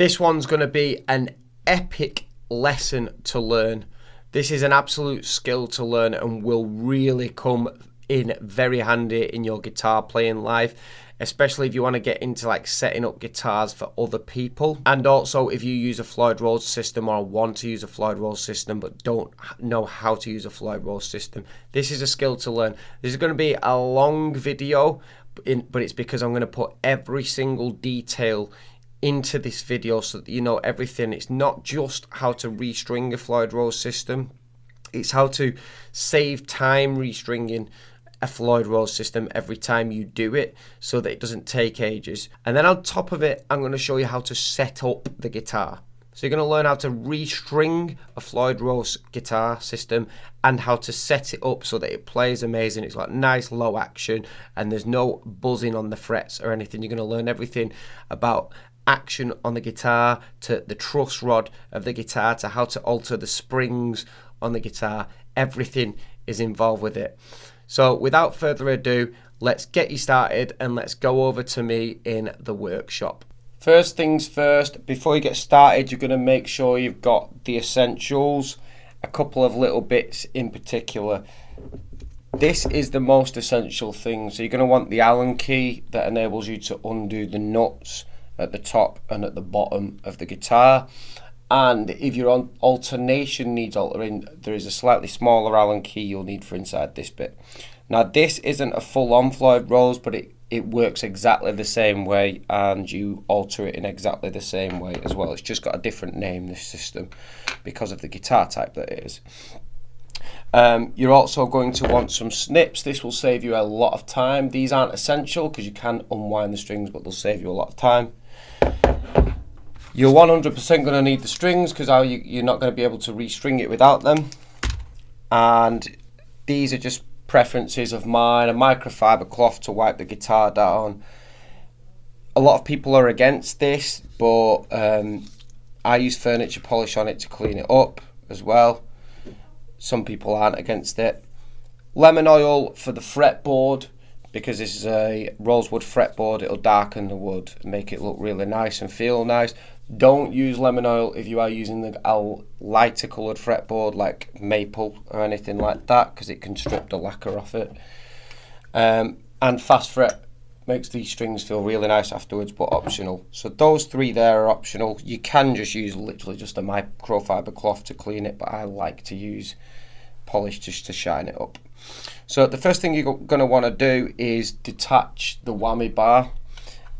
This one's going to be an epic lesson to learn. This is an absolute skill to learn and will really come in very handy in your guitar playing life, especially if you want to get into like setting up guitars for other people, and also if you use a Floyd Rose system or want to use a Floyd Rose system but don't know how to use a Floyd Rose system. This is a skill to learn. This is going to be a long video, but it's because I'm going to put every single detail into this video so that you know everything. It's not just how to restring a Floyd Rose system, it's how to save time restringing a Floyd Rose system every time you do it so that it doesn't take ages. And then on top of it, I'm going to show you how to set up the guitar. So you're going to learn how to restring a Floyd Rose guitar system and how to set it up so that it plays amazing. It's like nice low action and there's no buzzing on the frets or anything. You're going to learn everything about action on the guitar, to the truss rod of the guitar, to how to alter the springs on the guitar. Everything is involved with it. So without further ado, let's get you started and let's go over to me in the workshop. First things first, before you get started, you're going to make sure you've got the essentials, a couple of little bits in particular. This is the most essential thing. So you're going to want the Allen key that enables you to undo the nuts at the top and at the bottom of the guitar. And if your alternation needs altering, there is a slightly smaller Allen key you'll need for inside this bit. Now this isn't a full-on Floyd Rose, but it works exactly the same way and you alter it in exactly the same way as well. It's just got a different name, this system, because of the guitar type that it is. You're also going to want some snips. This will save you a lot of time. These aren't essential because you can unwind the strings, but they'll save you a lot of time. You're 100% going to need the strings because you're not going to be able to restring it without them. And these are just preferences of mine. A microfiber cloth to wipe the guitar down. A lot of people are against this, but I use furniture polish on it to clean it up as well. Some people aren't against it. Lemon oil for the fretboard, because this is a rosewood fretboard. It'll darken the wood, make it look really nice and feel nice. Don't use lemon oil if you are using a lighter coloured fretboard like maple or anything like that, because it can strip the lacquer off it. And fast fret makes these strings feel really nice afterwards, but optional. So those three there are optional. You can just use literally just a microfiber cloth to clean it, but I like to use polish just to shine it up. So the first thing you're going to want to do is detach the whammy bar,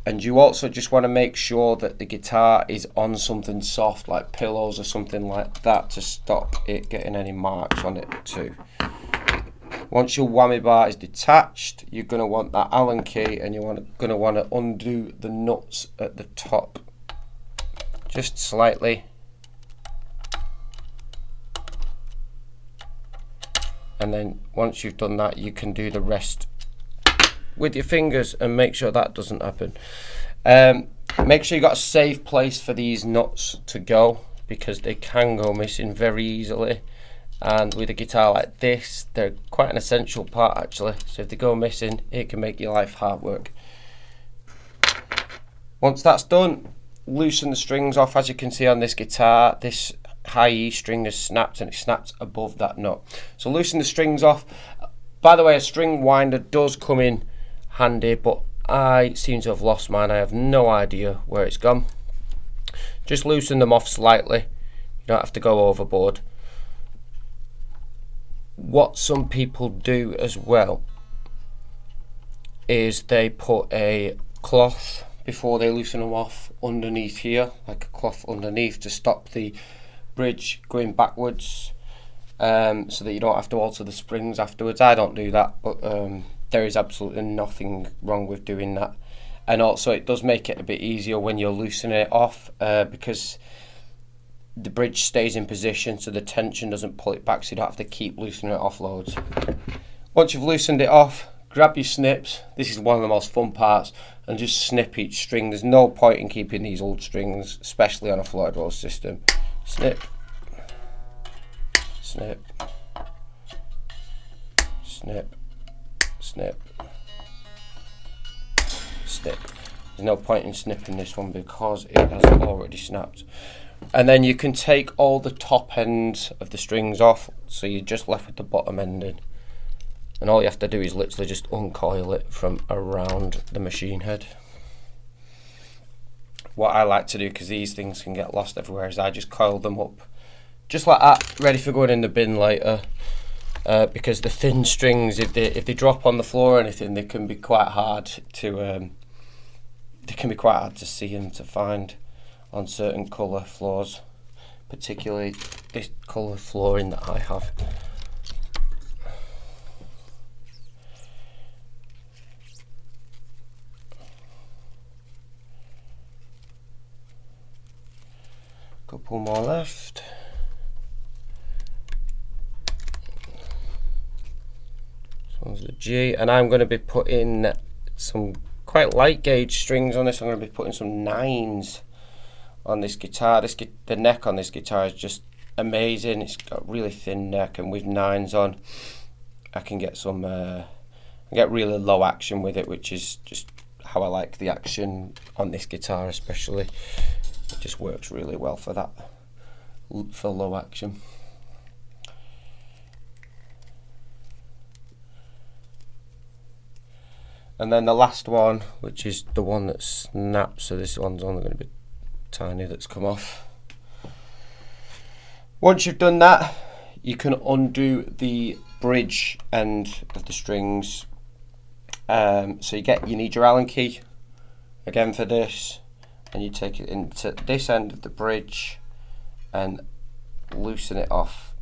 and you also just want to make sure that the guitar is on something soft like pillows or something like that to stop it getting any marks on it too. Once your whammy bar is detached, you're going to want that Allen key and you're going to want to undo the nuts at the top just slightly. And then once you've done that, you can do the rest with your fingers and make sure that doesn't happen. Make sure you've got a safe place for these nuts to go, because they can go missing very easily. And with a guitar like this, they're quite an essential part actually. So if they go missing, it can make your life hard work. Once that's done, loosen the strings off. As you can see on this guitar, this high E string is snapped and it snaps above that nut. So loosen the strings off. By the way, a string winder does come in handy, but I seem to have lost mine. I have no idea where it's gone. Just loosen them off slightly. You don't have to go overboard. What some people do as well is they put a cloth before they loosen them off underneath here, like a cloth underneath, to stop the bridge going backwards, so that you don't have to alter the springs afterwards. I don't do that, but there is absolutely nothing wrong with doing that. And also it does make it a bit easier when you're loosening it off, because the bridge stays in position so the tension doesn't pull it back, so you don't have to keep loosening it off loads. Once you've loosened it off, grab your snips. This is one of the most fun parts, and just snip each string. There's no point in keeping these old strings, especially on a Floyd Rose system. Snip, snip, snip, snip, snip. There's no point in snipping this one because it has already snapped. And then you can take all the top ends of the strings off, so you're just left with the bottom ending. And all you have to do is literally just uncoil it from around the machine head. What I like to do, because these things can get lost everywhere, is I just coil them up just like that, ready for going in the bin later. Because the thin strings, if they drop on the floor or anything, they can be quite hard to see and to find on certain colour floors, particularly this colour flooring that I have. Couple more left. This one's the G, and I'm going to be putting some quite light gauge strings on this. I'm going to be putting some 9s on this guitar. The neck on this guitar is just amazing. It's got a really thin neck, and with 9s on, I can get some, get really low action with it, which is just how I like the action on this guitar, especially. It just works really well for that, for low action. And then the last one, which is the one that snaps, so this one's only going to be tiny that's come off. Once you've done that, you can undo the bridge end of the strings. So you need your Allen key again for this, and you take it into this end of the bridge and loosen it off.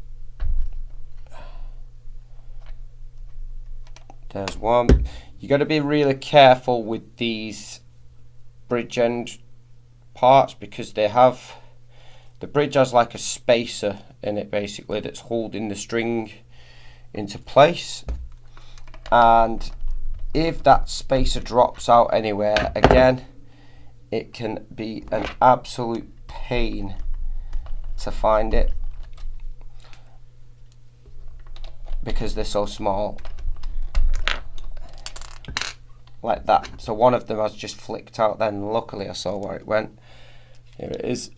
There's one. You got to be really careful with these bridge end parts, because the bridge has like a spacer in it basically that's holding the string into place, and if that spacer drops out anywhere, again, it can be an absolute pain to find it because they're so small, like that. So one of them has just flicked out then. Luckily I saw where it went. Here it is.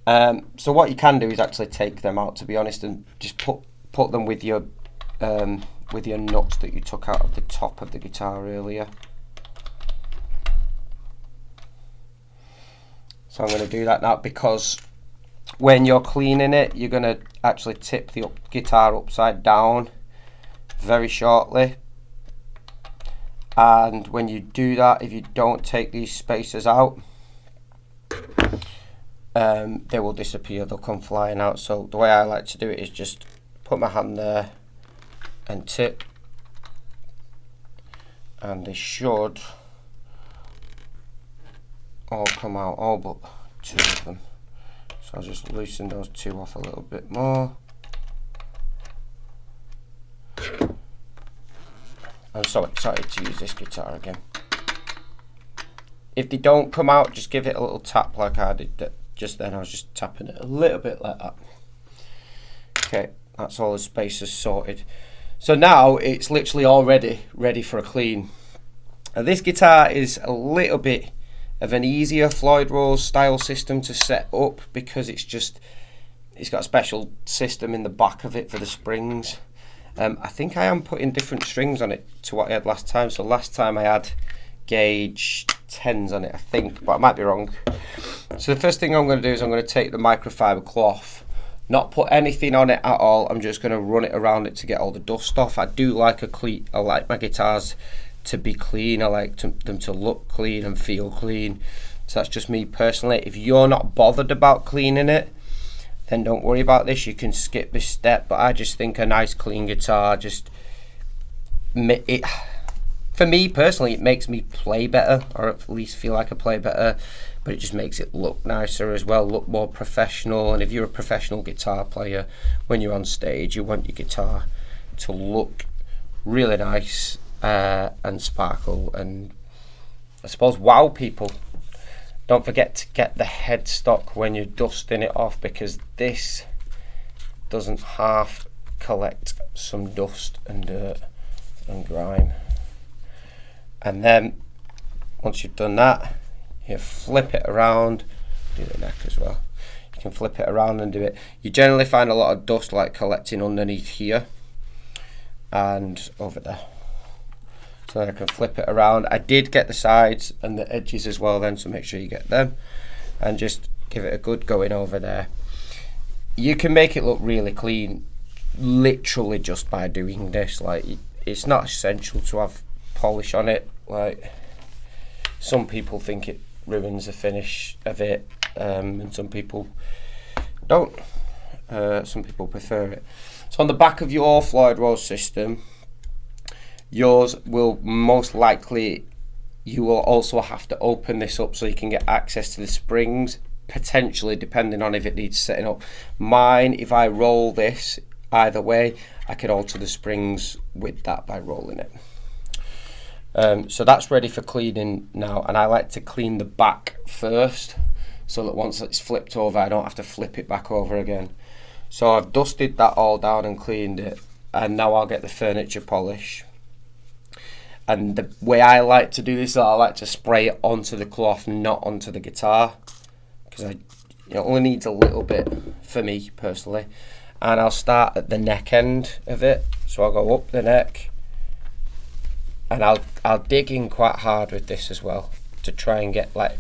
So what you can do is actually take them out, to be honest, and just put them with your nuts that you took out of the top of the guitar earlier. So I'm going to do that now, because when you're cleaning it, you're going to actually tip the guitar upside down very shortly. And when you do that, if you don't take these spacers out, they will disappear, they'll come flying out. So the way I like to do it is just put my hand there and tip, and they should all come out, all but 2 of them. So I'll just loosen those 2 off a little bit more. I'm so excited to use this guitar again. If they don't come out, just give it a little tap like I did just then. I was just tapping it a little bit like that. Okay, that's all the spacers sorted. So now it's literally all ready for a clean. Now this guitar is a little bit of an easier Floyd Rose style system to set up, because it's got a special system in the back of it for the springs. I think I am putting different strings on it to what I had last time. So last time I had gauge 10s on it, I think, but I might be wrong. So the first thing I'm going to do is I'm going to take the microfiber cloth, not put anything on it at all. I'm just going to run it around it to get all the dust off. I do like I like my guitars to be clean. I like them to look clean and feel clean. So that's just me personally. If you're not bothered about cleaning it, then don't worry about this. You can skip this step. But I just think a nice clean guitar for me personally, it makes me play better, or at least feel like I play better. But it just makes it look nicer as well, look more professional. And if you're a professional guitar player, when you're on stage, you want your guitar to look really nice and sparkle, and I suppose wow people. Don't forget to get the headstock when you're dusting it off, because this doesn't half collect some dust and dirt and grime. And then once you've done that, you flip it around, do the neck as well. You can flip it around and do it. You generally find a lot of dust like collecting underneath here and over there. So then I can flip it around. I did get the sides and the edges as well then, so make sure you get them. And just give it a good going over there. You can make it look really clean literally just by doing this. Like, it's not essential to have polish on it. Like, some people think it ruins the finish of it, and some people don't. Some people prefer it. So on the back of your Floyd Rose system, yours will most likely, you will also have to open this up so you can get access to the springs, potentially depending on if it needs setting up. Mine, if I roll this either way, I can alter the springs with that by rolling it. So that's ready for cleaning now, and I like to clean the back first so that once it's flipped over I don't have to flip it back over again. So I've dusted that all down and cleaned it, and now I'll get the furniture polish. And the way I like to do this, I like to spray it onto the cloth, not onto the guitar, because it only needs a little bit for me personally. And I'll start at the neck end of it, so I'll go up the neck, and I'll dig in quite hard with this as well to try and get like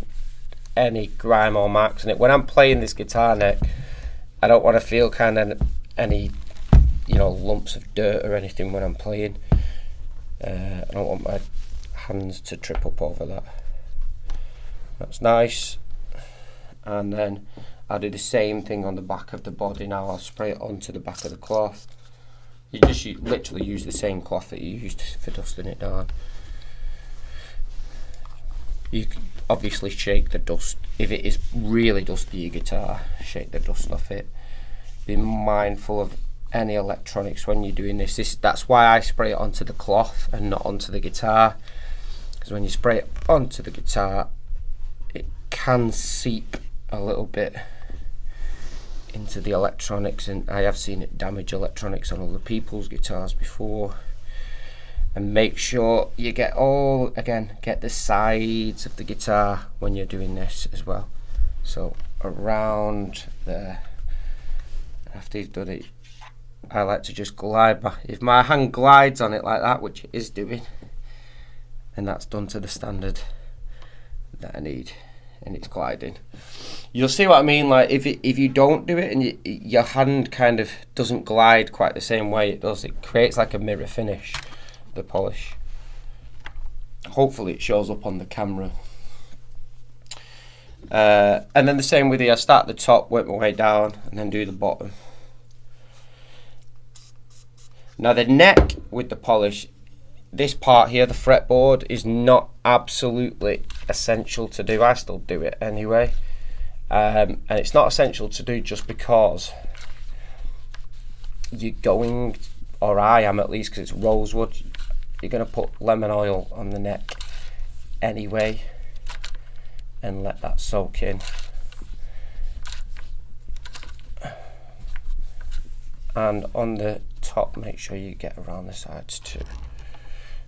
any grime or marks in it. When I'm playing this guitar neck, I don't want to feel kind of any lumps of dirt or anything when I'm playing. I don't want my hands to trip up over that. That's nice. And then I'll do the same thing on the back of the body now. I'll spray it onto the back of the cloth. You just literally use the same cloth that you used for dusting it down. You can obviously shake the dust. If it is really dusty, your guitar, shake the dust off it. Be mindful of any electronics when you're doing this. That's why I spray it onto the cloth and not onto the guitar, because when you spray it onto the guitar it can seep a little bit into the electronics, and I have seen it damage electronics on other people's guitars before. And make sure you get the sides of the guitar when you're doing this as well. So around there, after you've done it, I like to just glide back. If my hand glides on it like that, which it is doing, and that's done to the standard that I need, and it's gliding, you'll see what I mean. Like if you don't do it and your hand kind of doesn't glide quite the same way it does, it creates like a mirror finish, the polish. Hopefully it shows up on the camera. And then the same with I start at the top, work my way down, and then do the bottom. Now the neck with the polish, this part here, the fretboard, is not absolutely essential to do. I still do it anyway. And it's not essential to do just because you're going, or I am at least, because it's rosewood, you're going to put lemon oil on the neck anyway and let that soak in. And on the top, make sure you get around the sides too.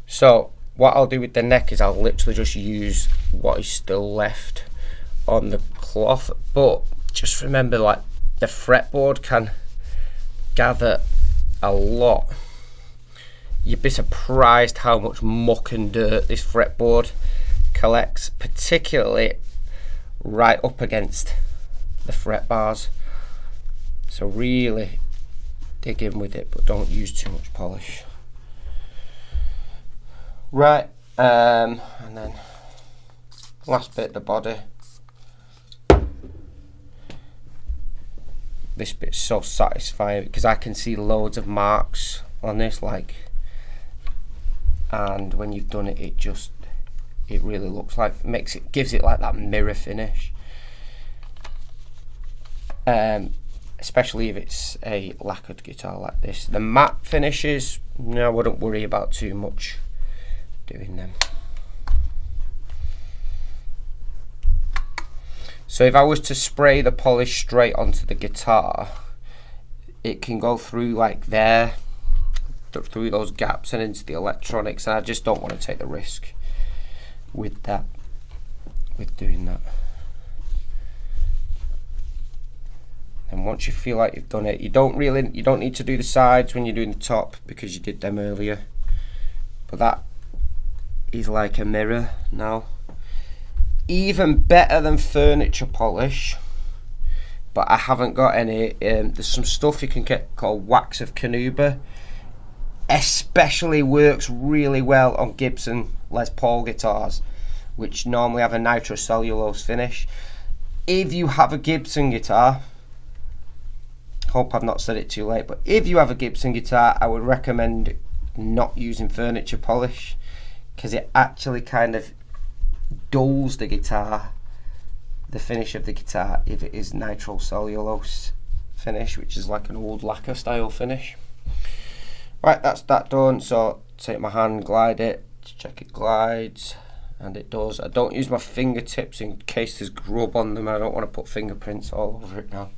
So what I'll do with the neck is I'll literally just use what is still left on the cloth, but just remember, like, the fretboard can gather a lot. You'd be surprised how much muck and dirt this fretboard collects, particularly right up against the fret bars. So really dig in with it, but don't use too much polish. Right, and then last bit, the body. This bit's so satisfying because I can see loads of marks on this, like, and when you've done it, it really looks like, gives it like that mirror finish. Especially if it's a lacquered guitar like this. The matte finishes, no, I wouldn't worry about too much doing them. So if I was to spray the polish straight onto the guitar, it can go through like there, through those gaps and into the electronics, and I just don't want to take the risk with that. with doing that. And once you feel like you've done it, you don't need to do the sides when you're doing the top because you did them earlier. But that is like a mirror now. Even better than furniture polish, but I haven't got any. There's some stuff you can get called wax of Canuba. Especially works really well on Gibson Les Paul guitars, which normally have a nitrocellulose finish. If you have a Gibson guitar, hope I've not said it too late, but if you have a Gibson guitar, I would recommend not using furniture polish, because it actually kind of dulls the guitar, the finish of the guitar, if it is nitrocellulose finish, which is like an old lacquer style finish. Right, that's that done. So take my hand, glide it, check it glides, and it does. I don't use my fingertips in case there's grub on them. I don't want to put fingerprints all over it now.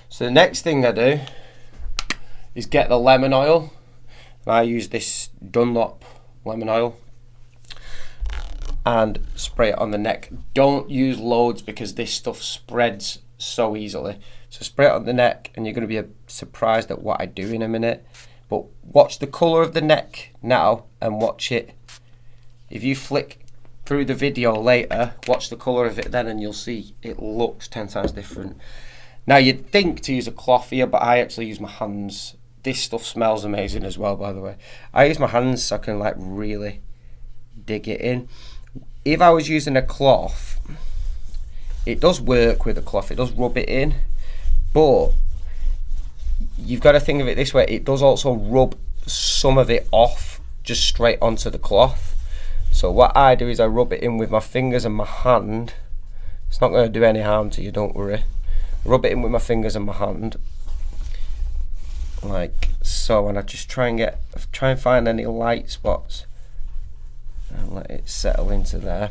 So the next thing I do is get the lemon oil. I use this Dunlop lemon oil and spray it on the neck. Don't use loads because this stuff spreads so easily. So spray it on the neck and you're going to be surprised at what I do in a minute. But watch the colour of the neck now and watch it. If you flick through the video later, watch the colour of it then and you'll see it looks 10 times different. Now you'd think to use a cloth here, but I actually use my hands. This stuff smells amazing as well, by the way. I use my hands so I can like really dig it in. If I was using a cloth, it does work with a cloth, it does rub it in, but you've got to think of it this way, it does also rub some of it off just straight onto the cloth. So what I do is I rub it in with my fingers and my hand. It's not going to do any harm to you, don't worry. Rub it in with my fingers and my hand, like so, and I just try and find any light spots and let it settle into there.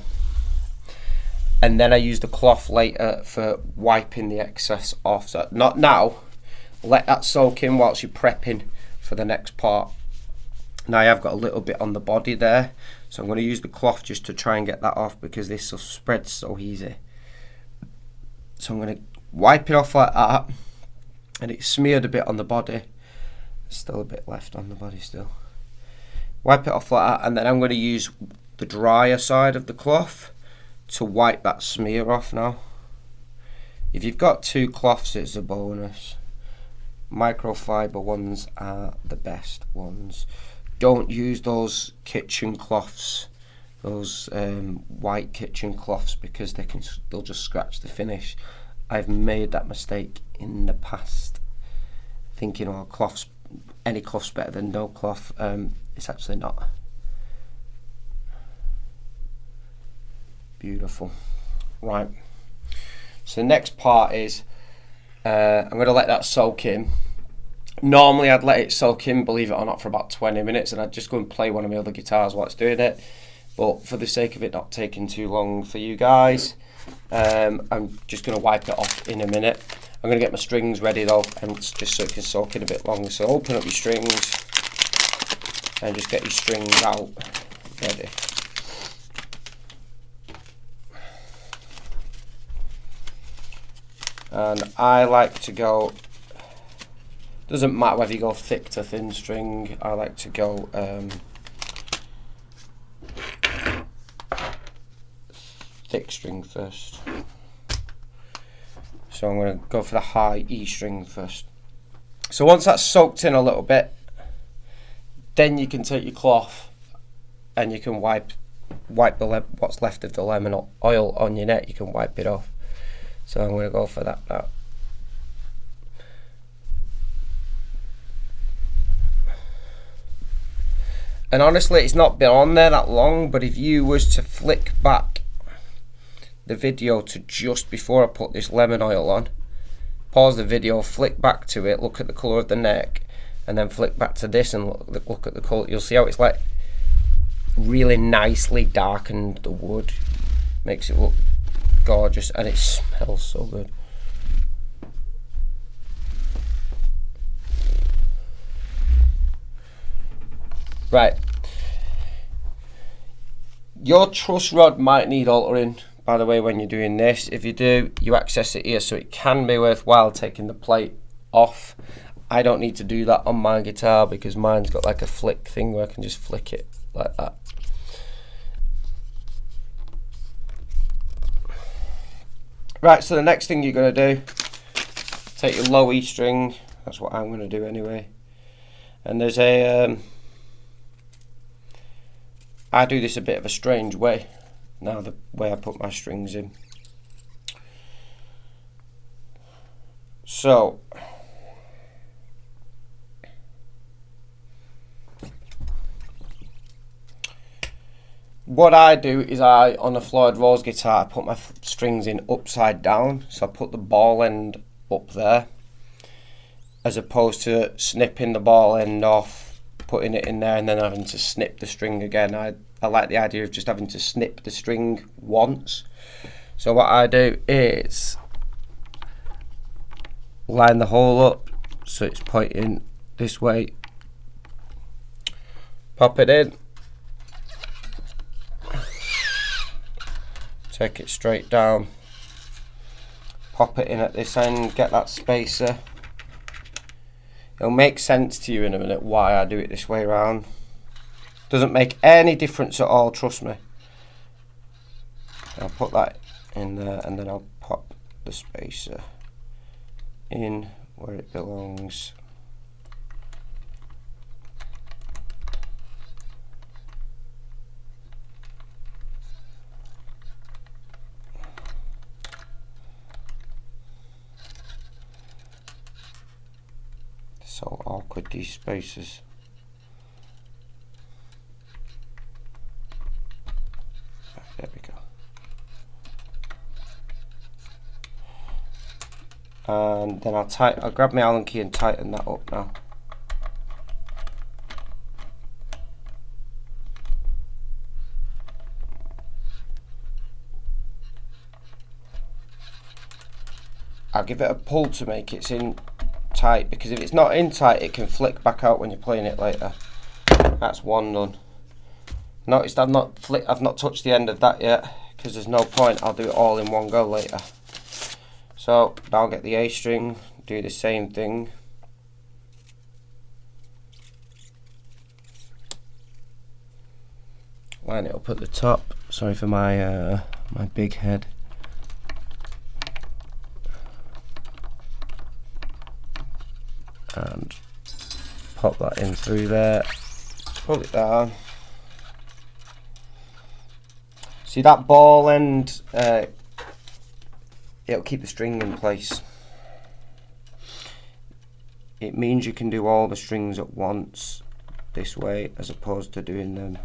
And then I use the cloth later for wiping the excess off. So not now, let that soak in whilst you're prepping for the next part. Now I have got a little bit on the body there, so I'm going to use the cloth just to try and get that off because this stuff spreads so easy. So I'm going to wipe it off like that, and it's smeared a bit on the body. There's still a bit left on the body still. Wipe it off like that, and then I'm going to use the drier side of the cloth to wipe that smear off now. If you've got two cloths, it's a bonus. Microfiber ones are the best ones. Don't use those kitchen cloths, those white kitchen cloths, because they'll just scratch the finish. I've made that mistake in the past, thinking, oh, any cloth's better than no cloth. It's actually not. Beautiful. Right, so the next part is I'm going to let that soak in. Normally I'd let it soak in, believe it or not, for about 20 minutes, and I'd just go and play one of my other guitars while it's doing it. But for the sake of it not taking too long for you guys, I'm just going to wipe it off in a minute. I'm going to get my strings ready though, and just so it can soak in a bit longer. So open up your strings and just get your strings out ready. And I like to go, doesn't matter whether you go thick to thin string, I like to go thick string first. So I'm going to go for the high E string first. So once that's soaked in a little bit, then you can take your cloth and you can wipe what's left of the lemon oil on your neck. You can wipe it off. So I'm going to go for that now. And honestly, it's not been on there that long, but if you was to flick back the video to just before I put this lemon oil on, pause the video, flick back to it, look at the colour of the neck, and then flick back to this and look at the colour, you'll see how it's like really nicely darkened the wood. Makes it look gorgeous, and it smells so good. Right, your truss rod might need altering by the way, when you're doing this, if you do, you access it here, so it can be worthwhile taking the plate off. I don't need to do that on my guitar because mine's got like a flick thing where I can just flick it like that. Right, so the next thing you're going to do, take your low E string, that's what I'm going to do anyway, and there's a, I do this a bit of a strange way, now the way I put my strings in. So, what I do is on a Floyd Rose guitar, I put my strings in upside down, so I put the ball end up there, as opposed to snipping the ball end off, putting it in there and then having to snip the string again. I like the idea of just having to snip the string once. So what I do is line the hole up so it's pointing this way, pop it in, take it straight down, pop it in at this end, get that spacer. It'll make sense to you in a minute why I do it this way around. Doesn't make any difference at all, trust me. I'll put that in there and then I'll pop the spacer in where it belongs. So awkward, these spacers. There we go. And then I'll grab my Allen key and tighten that up now. I'll give it a pull to make it in tight, because if it's not in tight it can flick back out when you're playing it later. That's one done. Noticed I've not touched the end of that yet because there's no point, I'll do it all in one go later. So now I'll get the A string, do the same thing. Line it up at the top. Sorry for my my big head. And pop that in through there, pull it down. See that ball end, it'll keep the string in place. It means you can do all the strings at once this way, as opposed to doing them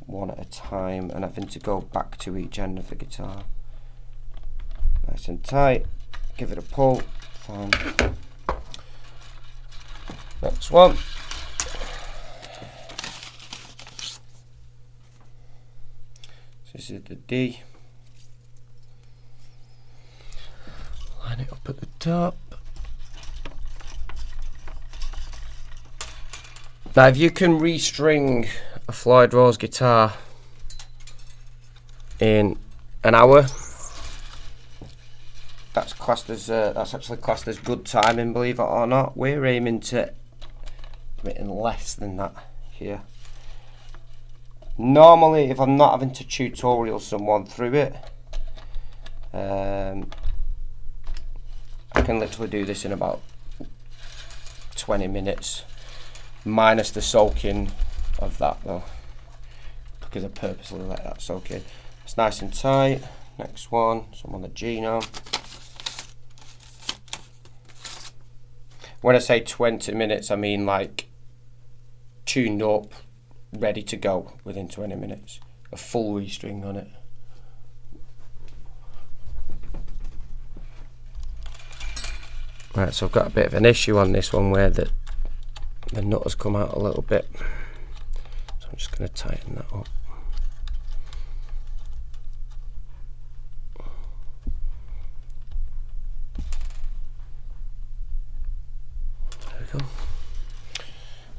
one at a time and having to go back to each end of the guitar. Nice and tight, give it a pull, fine. Next one. This is the D. Line it up at the top. Now if you can restring a Floyd Rose guitar in an hour, that's actually classed as good timing, believe it or not. We're aiming to do it in less than that here. Normally, if I'm not having to tutorial someone through it, I can literally do this in about 20 minutes, minus the soaking of that though, because I purposely let that soak in. It's nice and tight. Next one, so I'm on the G now. When I say 20 minutes, I mean like tuned up, ready to go within 20 minutes. A full restring on it. Right, so I've got a bit of an issue on this one where the nut has come out a little bit. So I'm just going to tighten that up. There we go.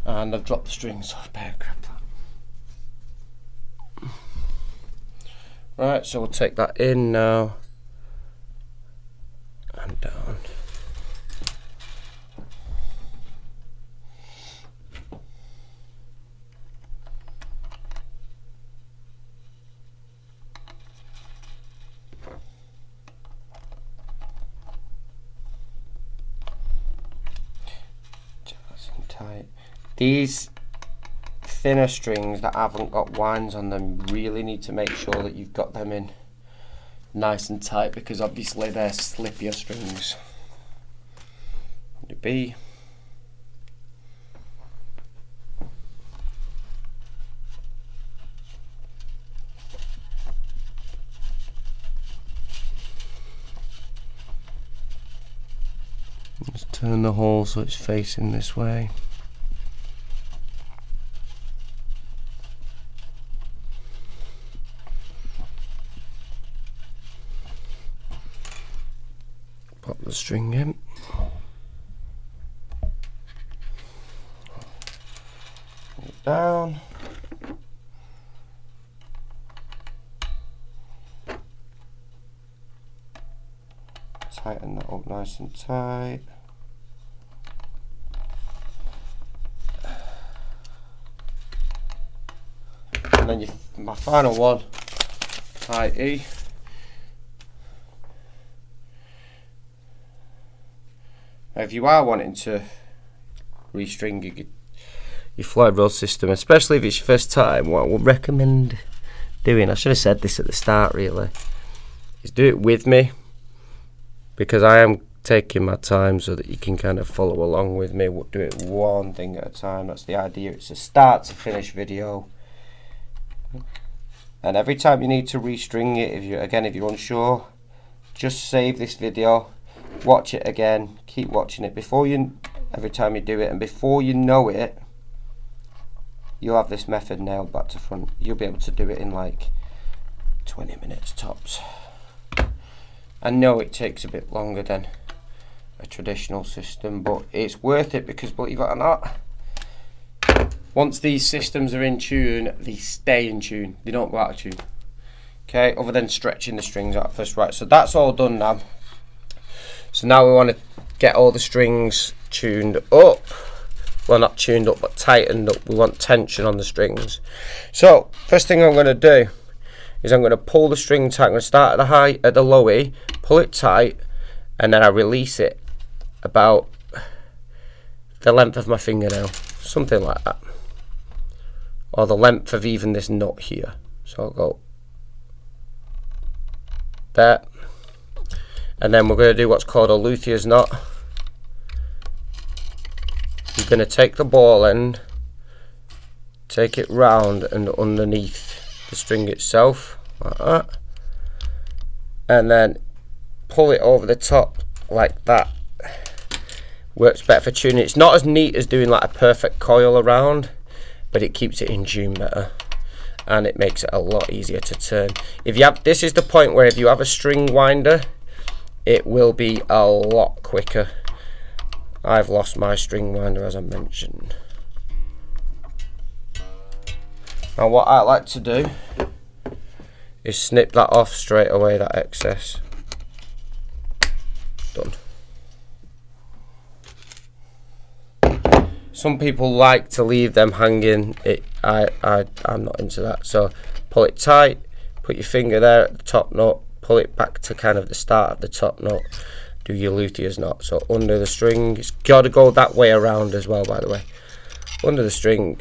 And I've dropped the strings, so I better grab that. Right, so we'll take that in now and down. Just and tight. These thinner strings that haven't got winds on them, really need to make sure that you've got them in nice and tight, because obviously they're slippier strings. The B. Just turn the hole so it's facing this way. Pop the string in. Pull it down. Tighten that up nice and tight. And then my final one, tight E. Now if you are wanting to restring your Floyd rose system, especially if it's your first time, what I would recommend doing, I should have said this at the start really, is do it with me, because I am taking my time so that you can kind of follow along with me. We'll do it one thing at a time. That's the idea. It's a start to finish video. And every time you need to restring it, if you're unsure, just save this video, watch it again, keep watching it every time you do it, and before you know it, you'll have this method nailed back to front. You'll be able to do it in like 20 minutes tops. I know it takes a bit longer than a traditional system, but it's worth it, because believe it or not, once these systems are in tune, they stay in tune. They don't go out of tune. Okay, other than stretching the strings out first. Right, so that's all done now. So now we want to get all the strings tuned up. Well, not tuned up, but tightened up. We want tension on the strings. So first thing I'm going to do is I'm going to pull the string tight. I'm going to start at the low E, pull it tight, and then I release it about the length of my fingernail, something like that, or the length of even this nut here. So I'll go there, and then we're going to do what's called a luthier's knot. You're going to take the ball end, take it round and underneath the string itself, like that, and then pull it over the top like that. Works better for tuning. It's not as neat as doing like a perfect coil around, but it keeps it in tune better, and it makes it a lot easier to turn. If you have, this is the point where if you have a string winder, it will be a lot quicker. I've lost my string winder, as I mentioned. Now what I like to do is snip that off straight away, that excess. Done. Some people like to leave them hanging. I'm not into that. So pull it tight, put your finger there at the top knot, pull it back to kind of the start of the top knot, do your luthier's knot. So under the string, it's got to go that way around as well, by the way. Under the string,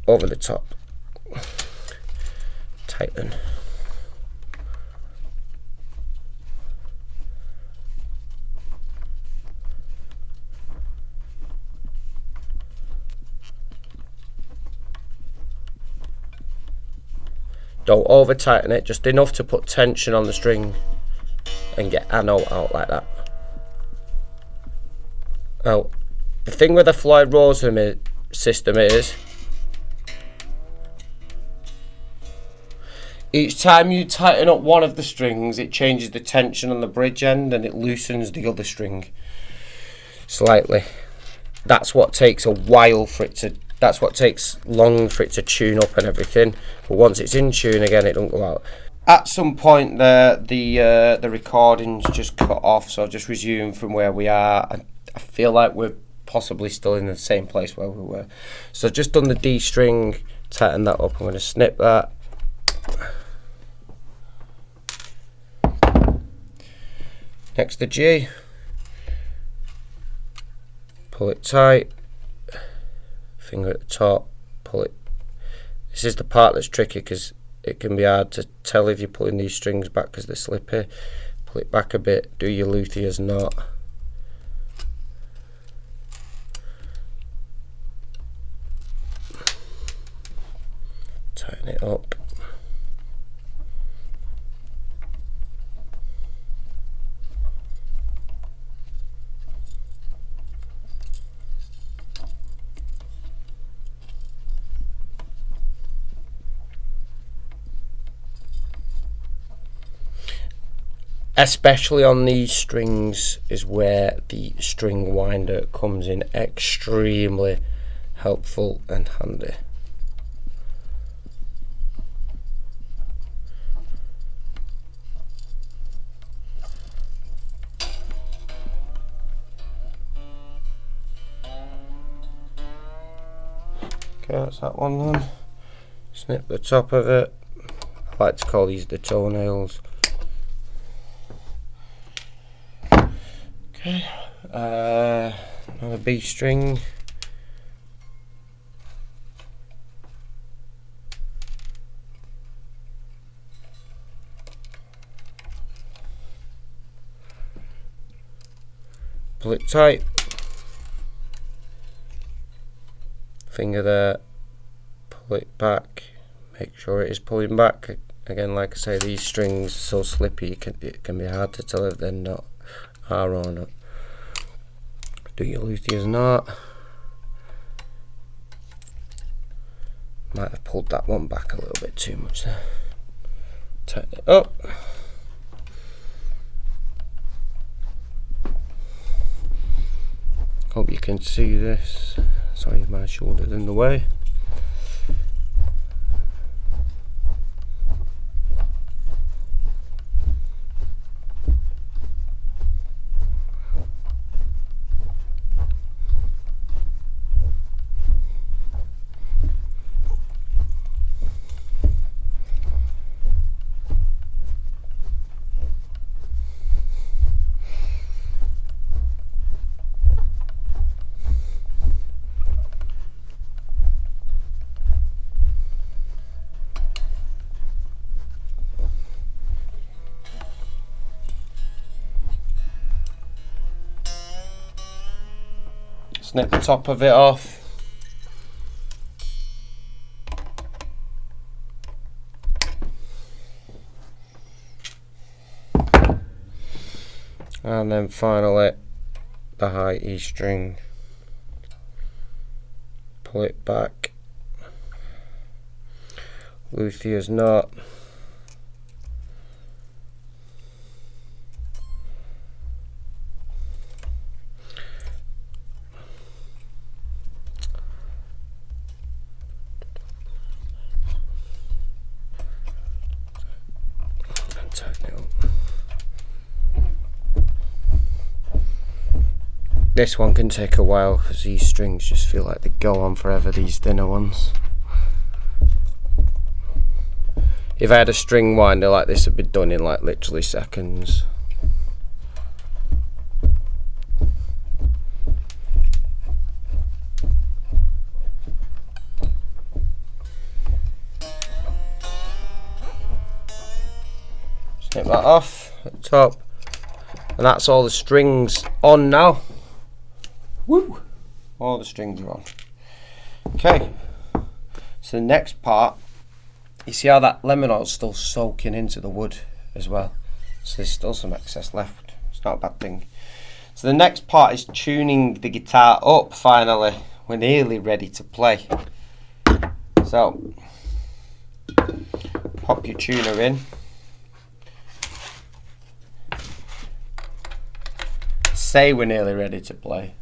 over the top, tighten. Don't over tighten it, just enough to put tension on the string and get a note out like that. Now, the thing with the Floyd rose system is, each time you tighten up one of the strings, it changes the tension on the bridge end and it loosens the other string slightly. That's what takes a while for it to, that's what takes long for it to tune up and everything. But once it's in tune again, it don't go out. At some point the recording's just cut off, so I'll just resume from where we are. I feel like we're possibly still in the same place where we were. So I've just done the D string, tighten that up. I'm going to snip that. Next the G. Pull it tight. Finger at the top. Pull it. This is the part that's tricky because it can be hard to tell if you're pulling these strings back because they're slippy. Pull it back a bit. Do your luthier's knot. Tighten it up. Especially on these strings is where the string winder comes in extremely helpful and handy. Okay, that's that one then. Snip the top of it. I like to call these the toenails. Okay, another B string. Pull it tight. Finger there. Pull it back. Make sure it is pulling back. Again, like I say, these strings are so slippy it can be hard to tell if they're not are or not. Do your luthier's knot. Might have pulled that one back a little bit too much there. Tighten it up. Hope you can see this. Sorry, my shoulder's in the way. Snip the top of it off. And then finally the high E string. Pull it back. Luthier's knot. This one can take a while because these strings just feel like they go on forever, these thinner ones. If I had a string winder like this, it'd be done in like literally seconds. Snip that off at the top, and that's all the strings on now. Woo! All the strings are on. Okay, so the next part, you see how that lemon oil's still soaking into the wood as well. So there's still some excess left. It's not a bad thing. So the next part is tuning the guitar up finally. We're nearly ready to play. So, pop your tuner in. Say we're nearly ready to play.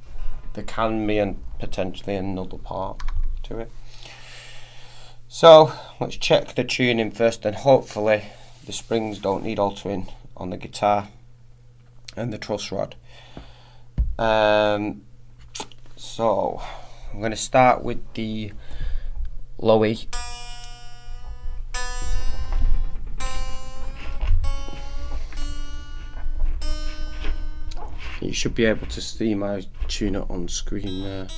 There can be potentially another part to it. So let's check the tuning first, and hopefully the springs don't need altering on the guitar, and the truss rod. So I'm going to start with the low E. You should be able to see my tuner on screen there.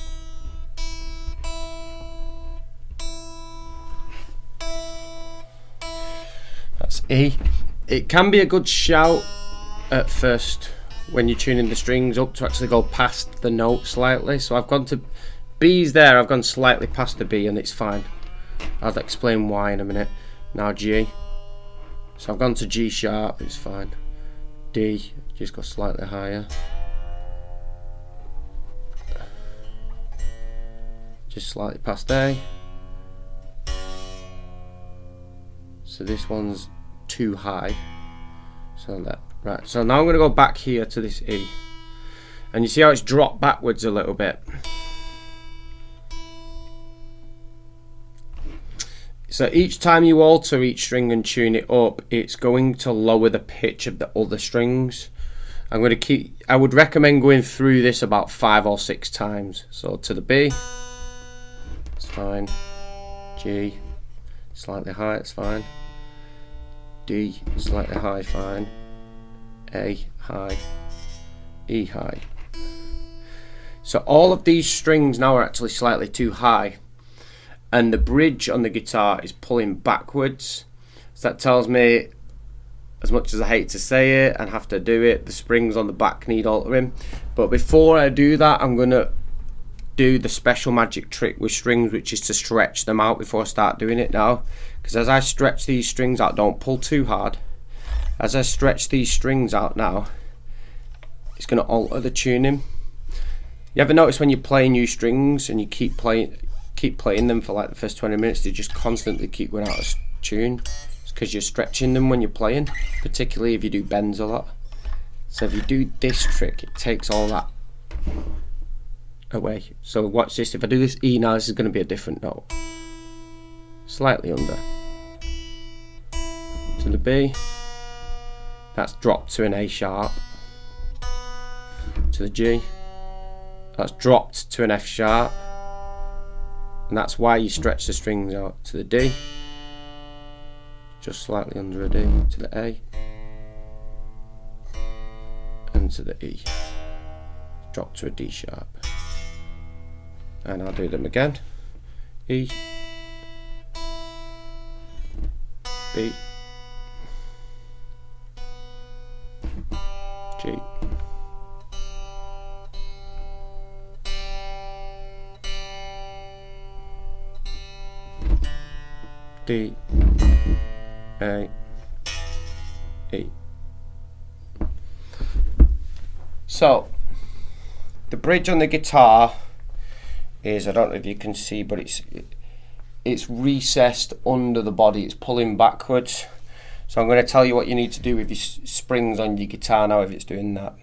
That's E. It can be a good shout at first when you're tuning the strings up to actually go past the note slightly. So I've gone to B's there, I've gone slightly past the B and it's fine. I'll explain why in a minute. Now G. So I've gone to G sharp, it's fine. D, just go slightly higher. Just slightly past A. So this one's too high. So that, right. So now I'm going to go back here to this E. And you see how it's dropped backwards a little bit. So each time you alter each string and tune it up, it's going to lower the pitch of the other strings. I'm going to keep, I would recommend going through this about 5 or 6 times. So to the B, it's fine. G, slightly high, it's fine. D, slightly high, fine. A, high. E, high. So all of these strings now are actually slightly too high. And the bridge on the guitar is pulling backwards. So that tells me, as much as I hate to say it and have to do it, the springs on the back need altering. But before I do that, I'm going to do the special magic trick with strings, which is to stretch them out before I start doing it now. Because as I stretch these strings out, don't pull too hard. As I stretch these strings out now, it's going to alter the tuning. You ever notice when you're playing new strings and you keep playing them for like the first 20 minutes, they just constantly keep going out of tune? It's because you're stretching them when you're playing, particularly if you do bends a lot. So if you do this trick, it takes all that away. So watch this. If I do this E now, this is going to be a different note. Slightly under. To the B. That's dropped to an A sharp. To the G. That's dropped to an F sharp. And that's why you stretch the strings out. To the D. Just slightly under a D. To the A. And to the E. Drop to a D sharp. And I'll do them again. E. B. G. D. A. E. So the bridge on the guitar is, I don't know if you can see, but it's recessed under the body, it's pulling backwards. So I'm going to tell you what you need to do with your springs on your guitar now if it's doing that.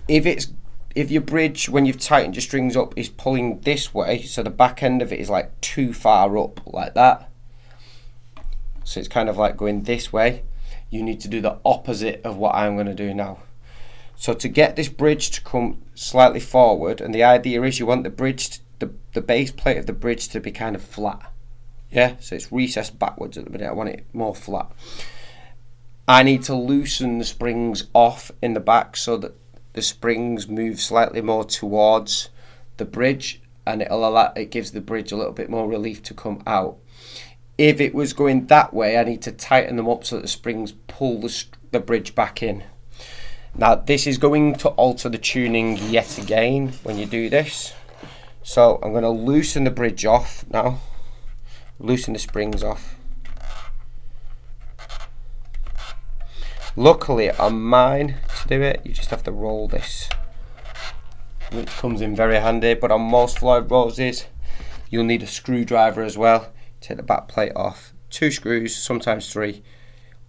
If your bridge, when you've tightened your strings up, is pulling this way, so the back end of it is like too far up like that, so it's kind of like going this way, you need to do the opposite of what I'm going to do now. So to get this bridge to come slightly forward, and the idea is you want the bridge, the base plate of the bridge to be kind of flat. Yeah, so it's recessed backwards at the minute, I want it more flat. I need to loosen the springs off in the back so that the springs move slightly more towards the bridge, and it gives the bridge a little bit more relief to come out. If it was going that way, I need to tighten them up so that the springs pull the bridge back in. Now this is going to alter the tuning yet again when you do this. So I'm going to loosen the bridge off now. Loosen the springs off. Luckily on mine, to do it, you just have to roll this, which comes in very handy, but on most Floyd roses, you'll need a screwdriver as well. Take the back plate off, 2 screws, sometimes 3,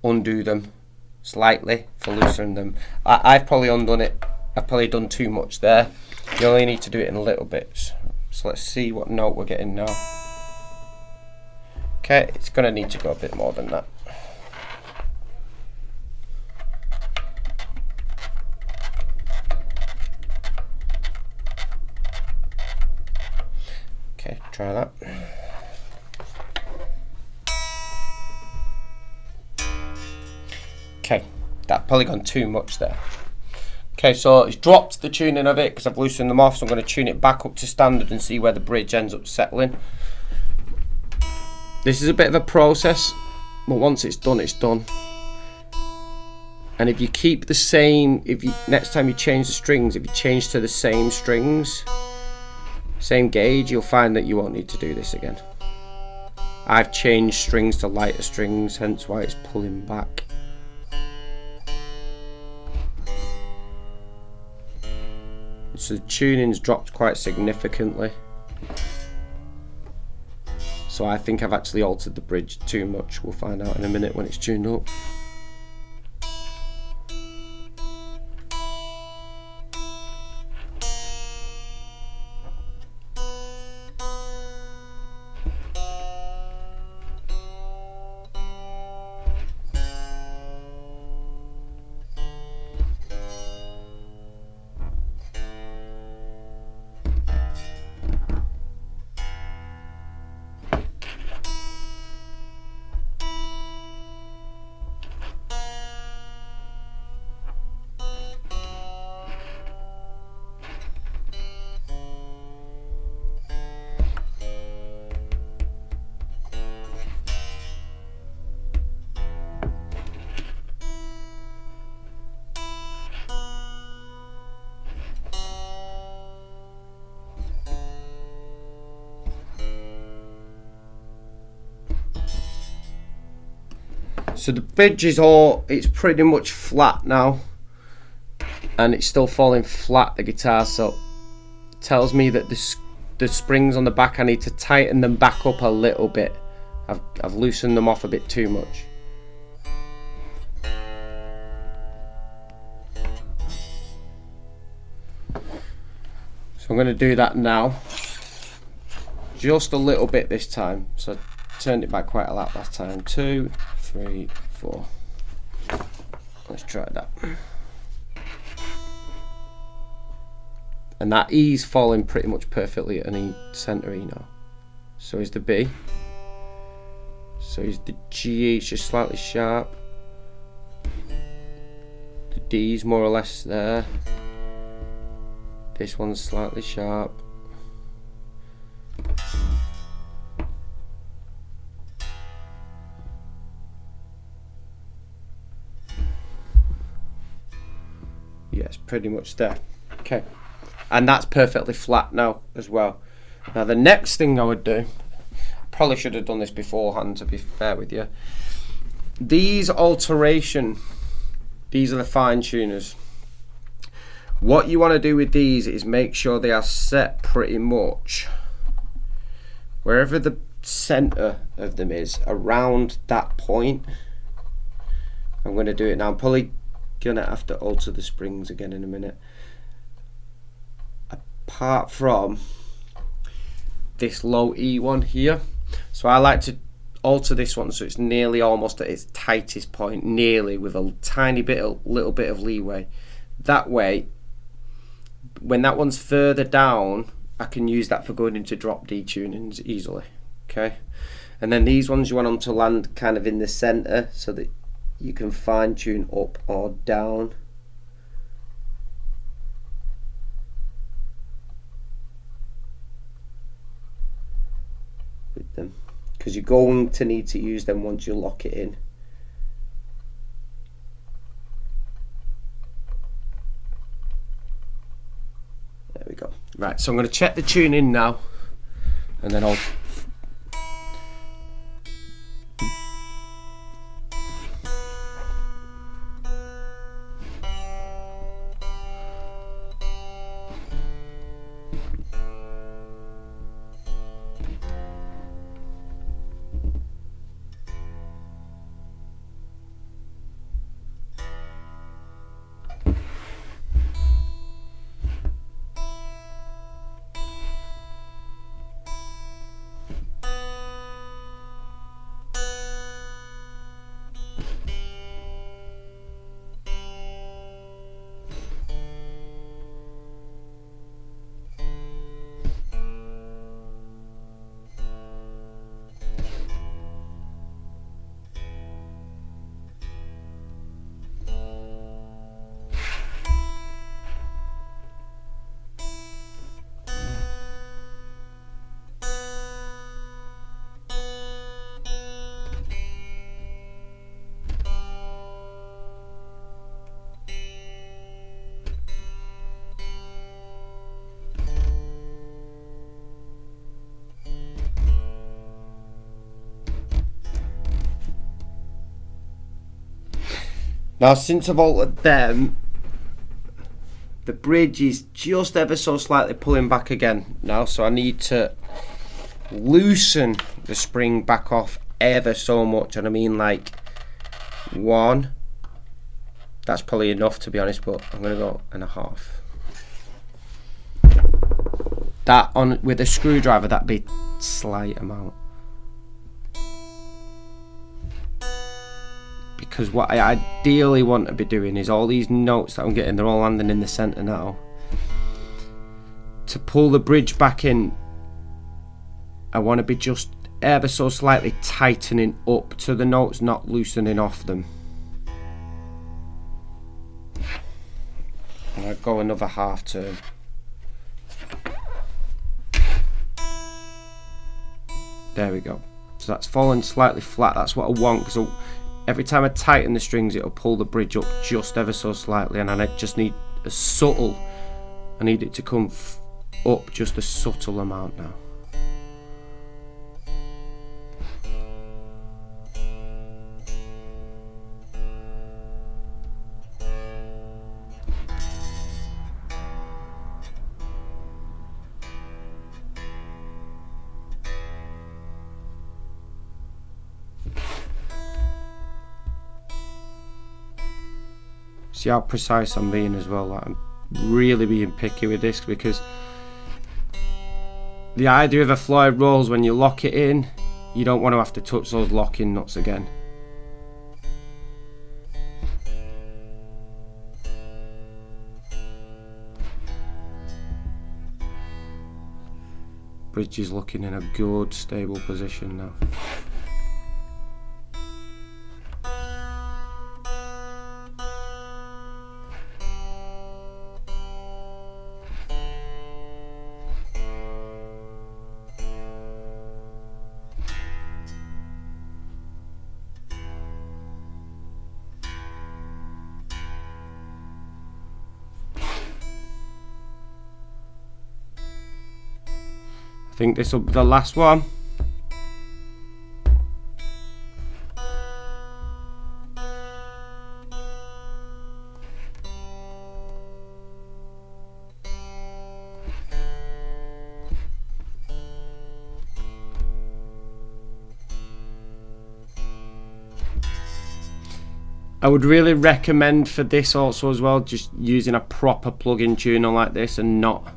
undo them slightly for loosening them. I've probably undone it, I've probably done too much there. You only need to do it in little bits. So let's see what note we're getting now. Okay, it's going to need to go a bit more than that. Okay, try that. Okay, that probably gone too much there. Okay, so it's dropped the tuning of it because I've loosened them off, so I'm going to tune it back up to standard and see where the bridge ends up settling. This is a bit of a process, but once it's done, it's done. And if you keep the same, next time you change the strings, if you change to the same strings, same gauge, you'll find that you won't need to do this again. I've changed strings to lighter strings, hence why it's pulling back. So the tuning's dropped quite significantly. So I think I've actually altered the bridge too much. We'll find out in a minute when it's tuned up. So the bridge is it's pretty much flat now, and it's still falling flat, the guitar, so it tells me that the springs on the back, I need to tighten them back up a little bit. I've loosened them off a bit too much. So I'm going to do that now, just a little bit this time. So I turned it back quite a lot last time. 2, 3, 4. Let's try that. And that E's falling pretty much perfectly at an E centre E now. So is the B. So is the G, it's just slightly sharp. The D's more or less there. This one's slightly sharp. Yeah, it's pretty much there. Okay. And that's perfectly flat now as well. Now the next thing I would do, probably should have done this beforehand to be fair with you. These alteration, these are the fine tuners. What you want to do with these is make sure they are set pretty much wherever the center of them is, around that point. I'm going to do it now. I'm probably going to have to alter the springs again in a minute. Apart from this low E one here, so I like to alter this one so it's nearly almost at its tightest point, nearly, with a tiny bit, little bit of leeway. That way, when that one's further down, I can use that for going into drop D tunings easily. Okay, and then these ones you want them to land kind of in the center so that you can fine tune up or down. With them, because you're going to need to use them once you lock it in. There we go. Right, so I'm going to check the tuning now, and then I'll Now, since I've altered them, the bridge is just ever so slightly pulling back again now, so I need to loosen the spring back off ever so much, and I mean like 1. That's probably enough, to be honest, but I'm gonna go 1.5. That on with a screwdriver, that'd be slight amount. Because what I ideally want to be doing is all these notes that I'm getting, they're all landing in the centre now. To pull the bridge back in, I want to be just ever so slightly tightening up to the notes, not loosening off them. And I'll go another half turn. There we go. So that's fallen slightly flat. That's what I want, because every time I tighten the strings, it'll pull the bridge up just ever so slightly, and I just need a subtle. I need it to come up just a subtle amount now. See how precise I'm being as well. Like, I'm really being picky with this, because the idea of a Floyd rolls, when you lock it in, you don't want to have to touch those locking nuts again. Bridge is looking in a good stable position now. I think this will be the last one. I would really recommend for this also as well, just using a proper plug-in tuner like this, and not,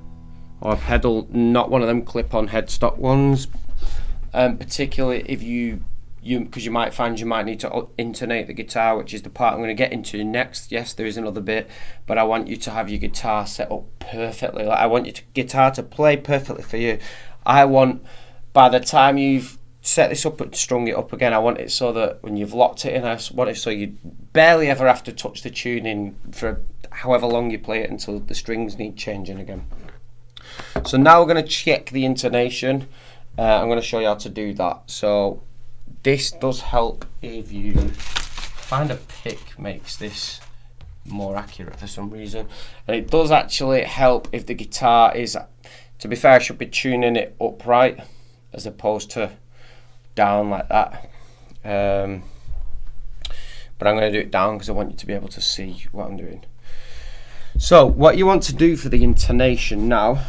or a pedal, not one of them clip-on headstock ones. Particularly if because you might find you might need to intonate the guitar, which is the part I'm going to get into next. Yes, there is another bit, but I want you to have your guitar set up perfectly. Like, I want your guitar to play perfectly for you. I want, by the time you've set this up and strung it up again, I want it so that when you've locked it in, I want it so you barely ever have to touch the tuning for however long you play it until the strings need changing again. So now we're going to check the intonation. I'm going to show you how to do that. So this does help if you find a pick makes this more accurate for some reason, and it does actually help if the guitar is, to be fair, I should be tuning it upright as opposed to down like that, but I'm going to do it down because I want you to be able to see what I'm doing. So what you want to do for the intonation now,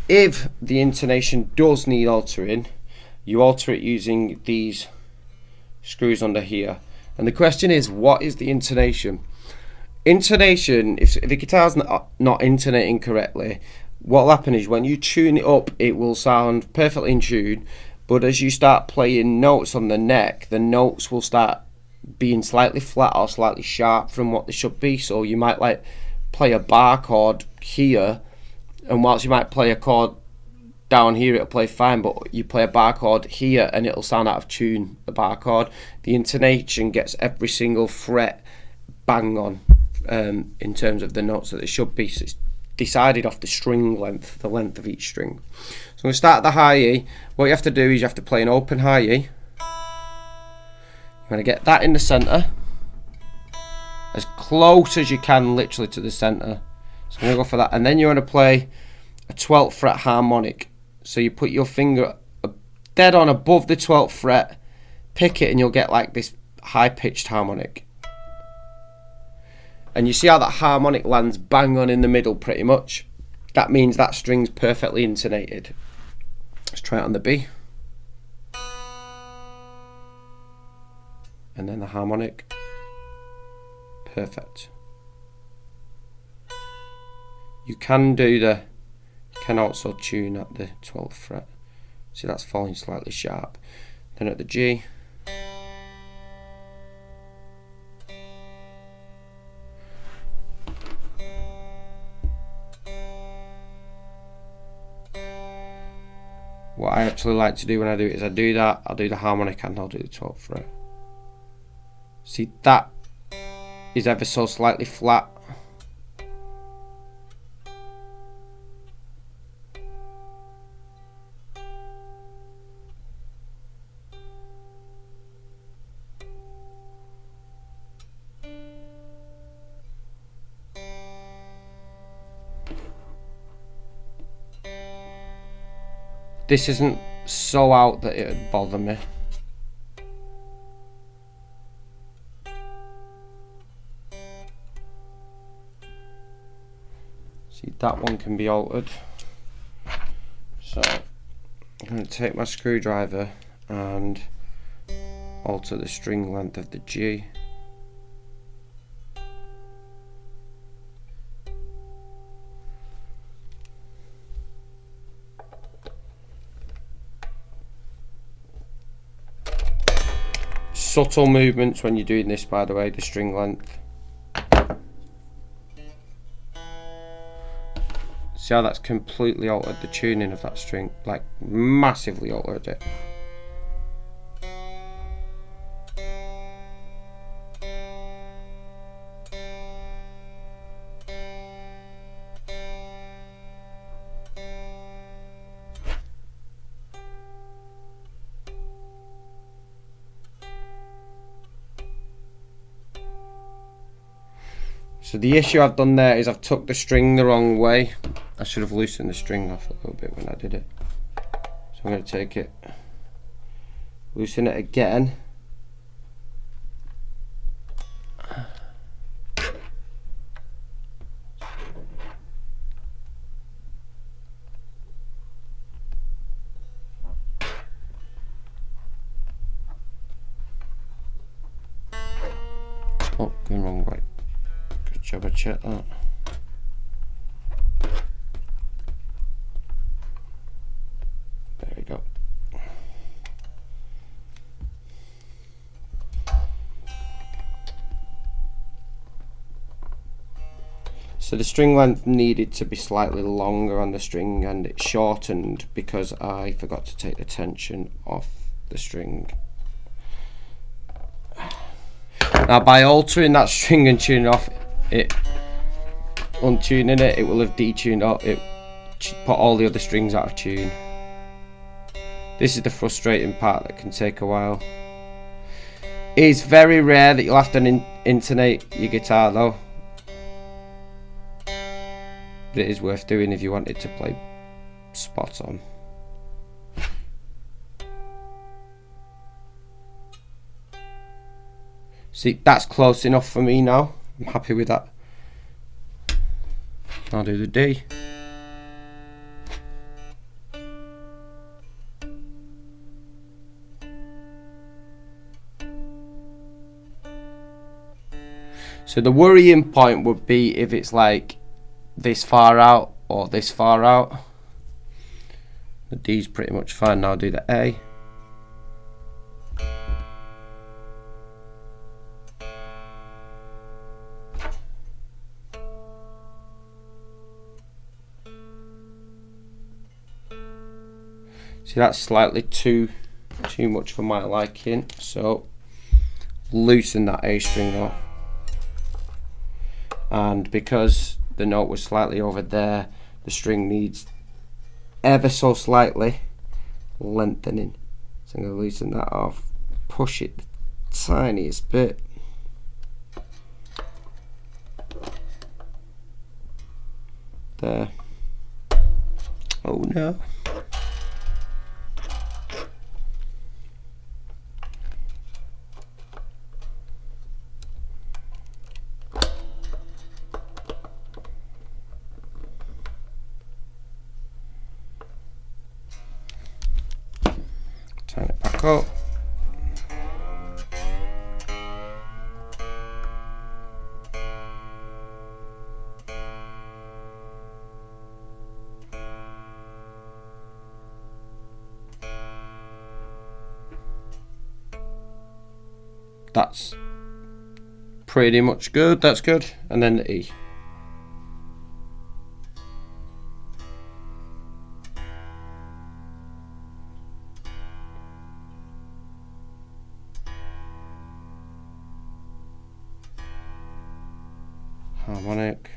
if the intonation does need altering, you alter it using these screws under here. And the question is, what is the intonation? Intonation, if the guitar's not intonating correctly, what will happen is when you tune it up, it will sound perfectly in tune, but as you start playing notes on the neck, the notes will start being slightly flat or slightly sharp from what they should be. So you might like play a bar chord here, and whilst you might play a chord down here, it'll play fine, but you play a bar chord here and it'll sound out of tune, the bar chord. The intonation gets every single fret bang on in terms of the notes that it should be. So it's decided off the string length, the length of each string. So I'm going to start at the high E. What you have to do is you have to play an open high E. You're going to get that in the centre, as close as you can literally to the centre. So I'm going to go for that, and then you're going to play a 12th fret harmonic. So you put your finger dead on above the 12th fret, pick it, and you'll get like this high pitched harmonic. And you see how that harmonic lands bang on in the middle pretty much? That means that string's perfectly intonated. Let's try it on the B. And then the harmonic. Perfect. You can also tune at the 12th fret. See, that's falling slightly sharp. Then at the G. What I actually like to do when I do it is I do that, I'll do the harmonic and I'll do the 12th fret. See, that is ever so slightly flat. This isn't so out that it would bother me. See, that one can be altered. So I'm going to take my screwdriver and alter the string length of the G. Subtle movements when you're doing this, by the way, the string length. See how that's completely altered the tuning of that string, like massively altered it. So the issue I've done there is I've took the string the wrong way. I should have loosened the string off a little bit when I did it. So I'm going to take it, loosen it again. Oh, going wrong way. Good job, I checked that. There we go. So the string length needed to be slightly longer on the string, and it shortened because I forgot to take the tension off the string. Now by altering that string and tuning off it, untuning it, it will have detuned it, put all the other strings out of tune. This is the frustrating part that can take a while. It's very rare that you'll have to intonate your guitar though. But it is worth doing if you want it to play spot on. See, that's close enough for me now. I'm happy with that. I'll do the D. So the worrying point would be if it's like this far out or this far out. The D's pretty much fine. Now I'll do the A. See, that's slightly too much for my liking, so loosen that A string though. And because the note was slightly over there, the string needs ever so slightly lengthening. So I'm going to loosen that off, push it the tiniest bit. There. Oh no. up. That's pretty much good. That's good. And then the E. Harmonic.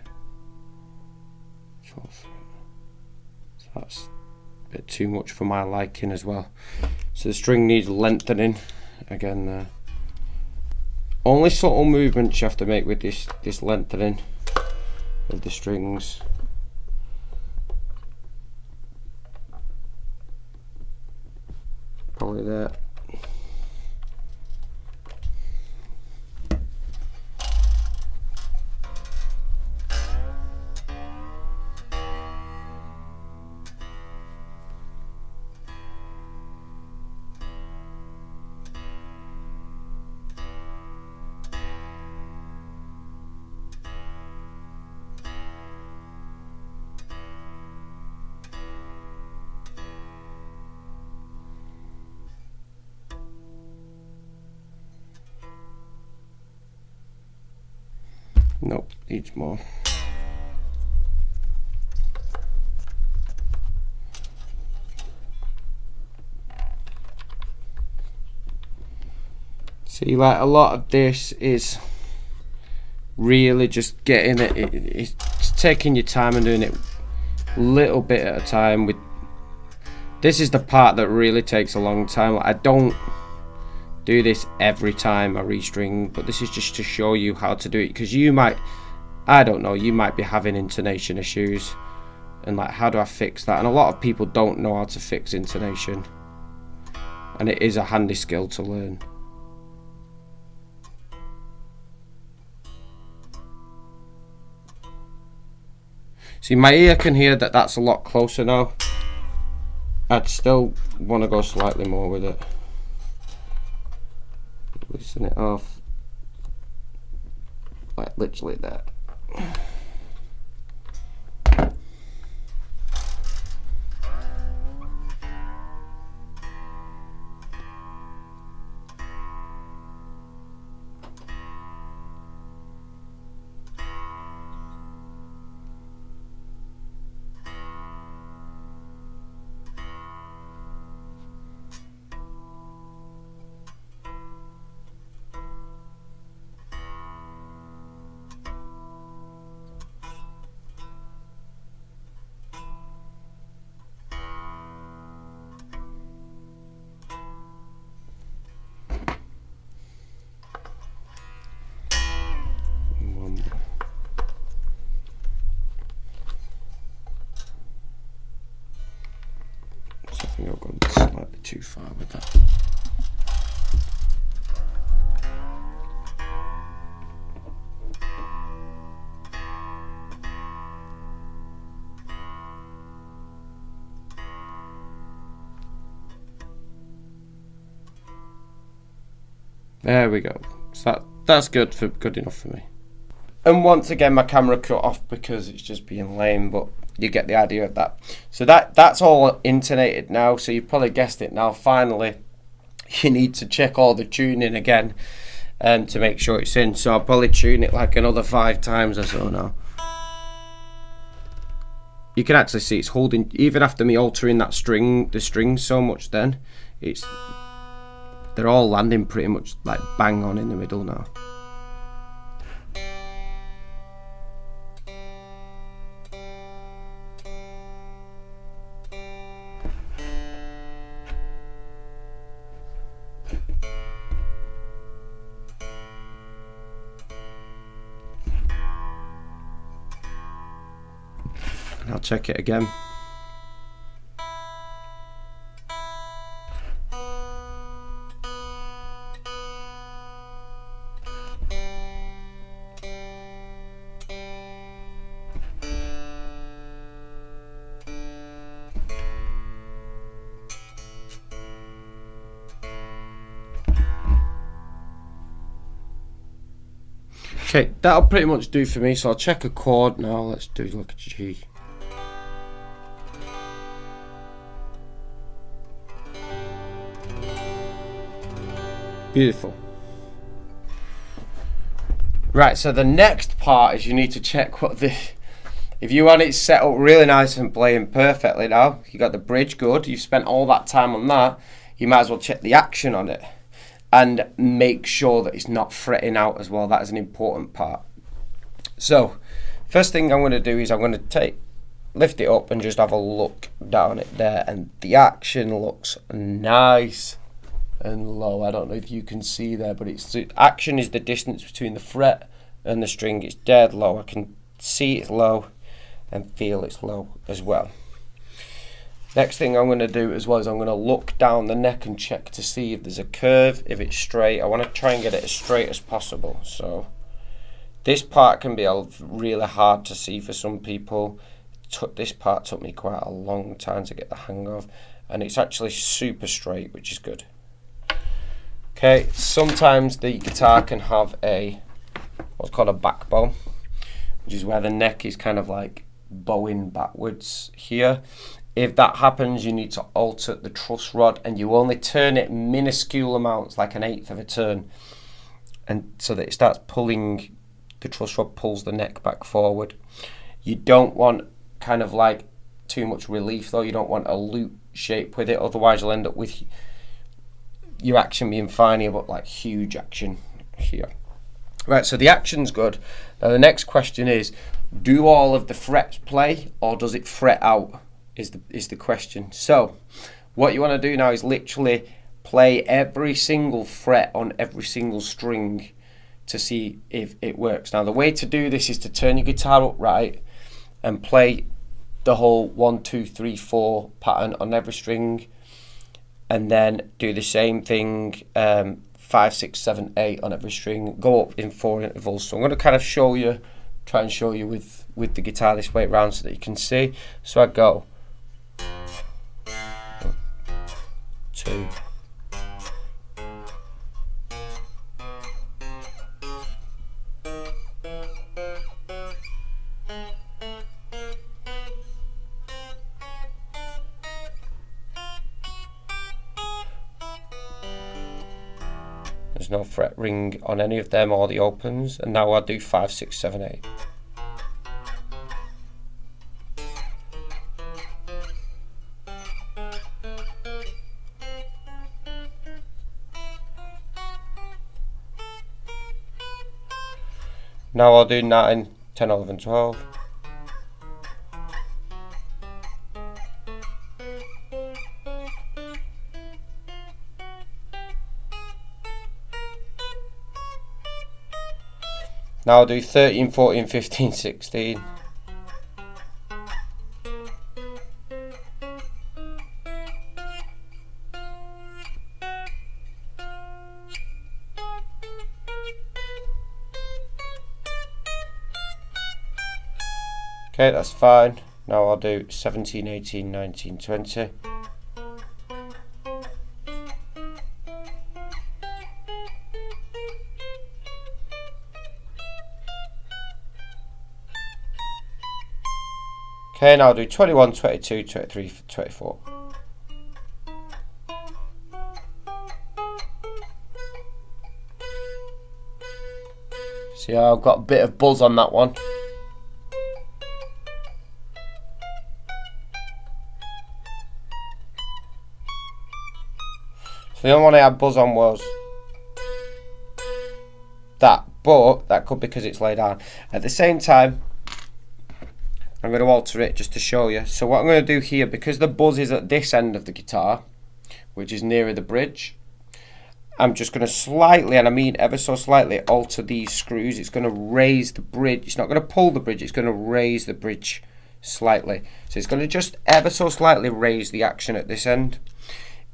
So that's a bit too much for my liking as well. So the string needs lengthening again there. Only subtle movements you have to make with this lengthening of the strings. Probably there. Nope, needs more. See, like a lot of this is really just getting it's taking your time and doing it a little bit at a time. With this is the part that really takes a long time. Like, I don't do this every time I restring, but this is just to show you how to do it, because you might, I don't know, you might be having intonation issues, and like, how do I fix that? And a lot of people don't know how to fix intonation, and it is a handy skill to learn. See, my ear can hear that that's a lot closer now. I'd still want to go slightly more with it. Loosen it off, like literally that. I think I've gone slightly too far with that. There we go. So that's good enough for me. And once again, my camera cut off because it's just being lame, but you get the idea of that. So that's all intonated now. So you probably guessed it now. Finally, you need to check all the tuning again to make sure it's in. So I'll probably tune it like another 5 times or so now. You can actually see it's holding, even after me altering that string, the strings so much, then they're all landing pretty much like bang on in the middle now. And I'll check it again. Okay, that'll pretty much do for me, so I'll check a chord now. Let's do like a G. Beautiful. Right, so the next part is you need to check what the... If you want it set up really nice and playing perfectly now, you got the bridge good, you've spent all that time on that, you might as well check the action on it. And make sure that it's not fretting out as well. That is an important part. So, first thing I'm going to do is I'm going to lift it up and just have a look down it there. And the action looks nice and low. I don't know if you can see there, but the action is the distance between the fret and the string. It's dead low. I can see it's low and feel it's low as well. Next thing I'm going to do as well is I'm going to look down the neck and check to see if there's a curve, if it's straight. I want to try and get it as straight as possible. So this part can be really hard to see for some people. This part took me quite a long time to get the hang of, and it's actually super straight, which is good. Okay, sometimes the guitar can have what's called a backbone, which is where the neck is kind of like bowing backwards here. If that happens, you need to alter the truss rod, and you only turn it minuscule amounts, like an eighth of a turn, and so that it starts pulling, the truss rod pulls the neck back forward. You don't want kind of like too much relief though, you don't want a loop shape with it, otherwise you'll end up with your action being fine here, but like huge action here. Right, so the action's good. Now the next question is, do all of the frets play, or does it fret out? Is the question. So what you want to do now is literally play every single fret on every single string to see if it works. Now the way to do this is to turn your guitar upright and play the whole 1, 2, 3, 4 pattern on every string, and then do the same thing 5, 6, 7, 8 on every string, go up in 4 intervals. So I'm going to kind of try and show you with the guitar this way around so that you can see. So I go 2, there's no fret ring on any of them or the opens, and now I'll do 5, 6, 7, 8. Now I'll do 9, 10, 11, 12. Now I'll do 13, 14, 15, 16. Okay, that's fine. Now I'll do 17, 18, 19, 20. Okay, now I'll do 21, 22, 23, 24. See how I've got a bit of buzz on that one. So the only one I had buzz on was that, but that could be because it's laid down. At the same time, I'm going to alter it just to show you. So what I'm going to do here, because the buzz is at this end of the guitar, which is nearer the bridge, I'm just going to slightly, and I mean ever so slightly, alter these screws. It's going to raise the bridge. It's not going to pull the bridge, it's going to raise the bridge slightly. So it's going to just ever so slightly raise the action at this end.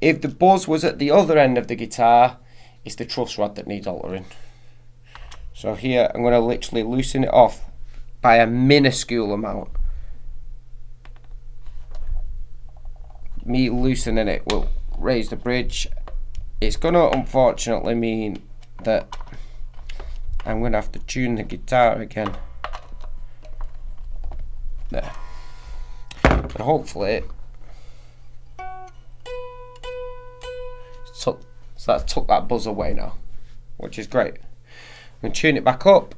If the buzz was at the other end of the guitar, it's the truss rod that needs altering. So here I'm going to literally loosen it off by a minuscule amount. Me loosening it will raise the bridge. It's going to unfortunately mean that I'm going to have to tune the guitar again. There. And hopefully so that took that buzz away now, which is great. I'm going to tune it back up.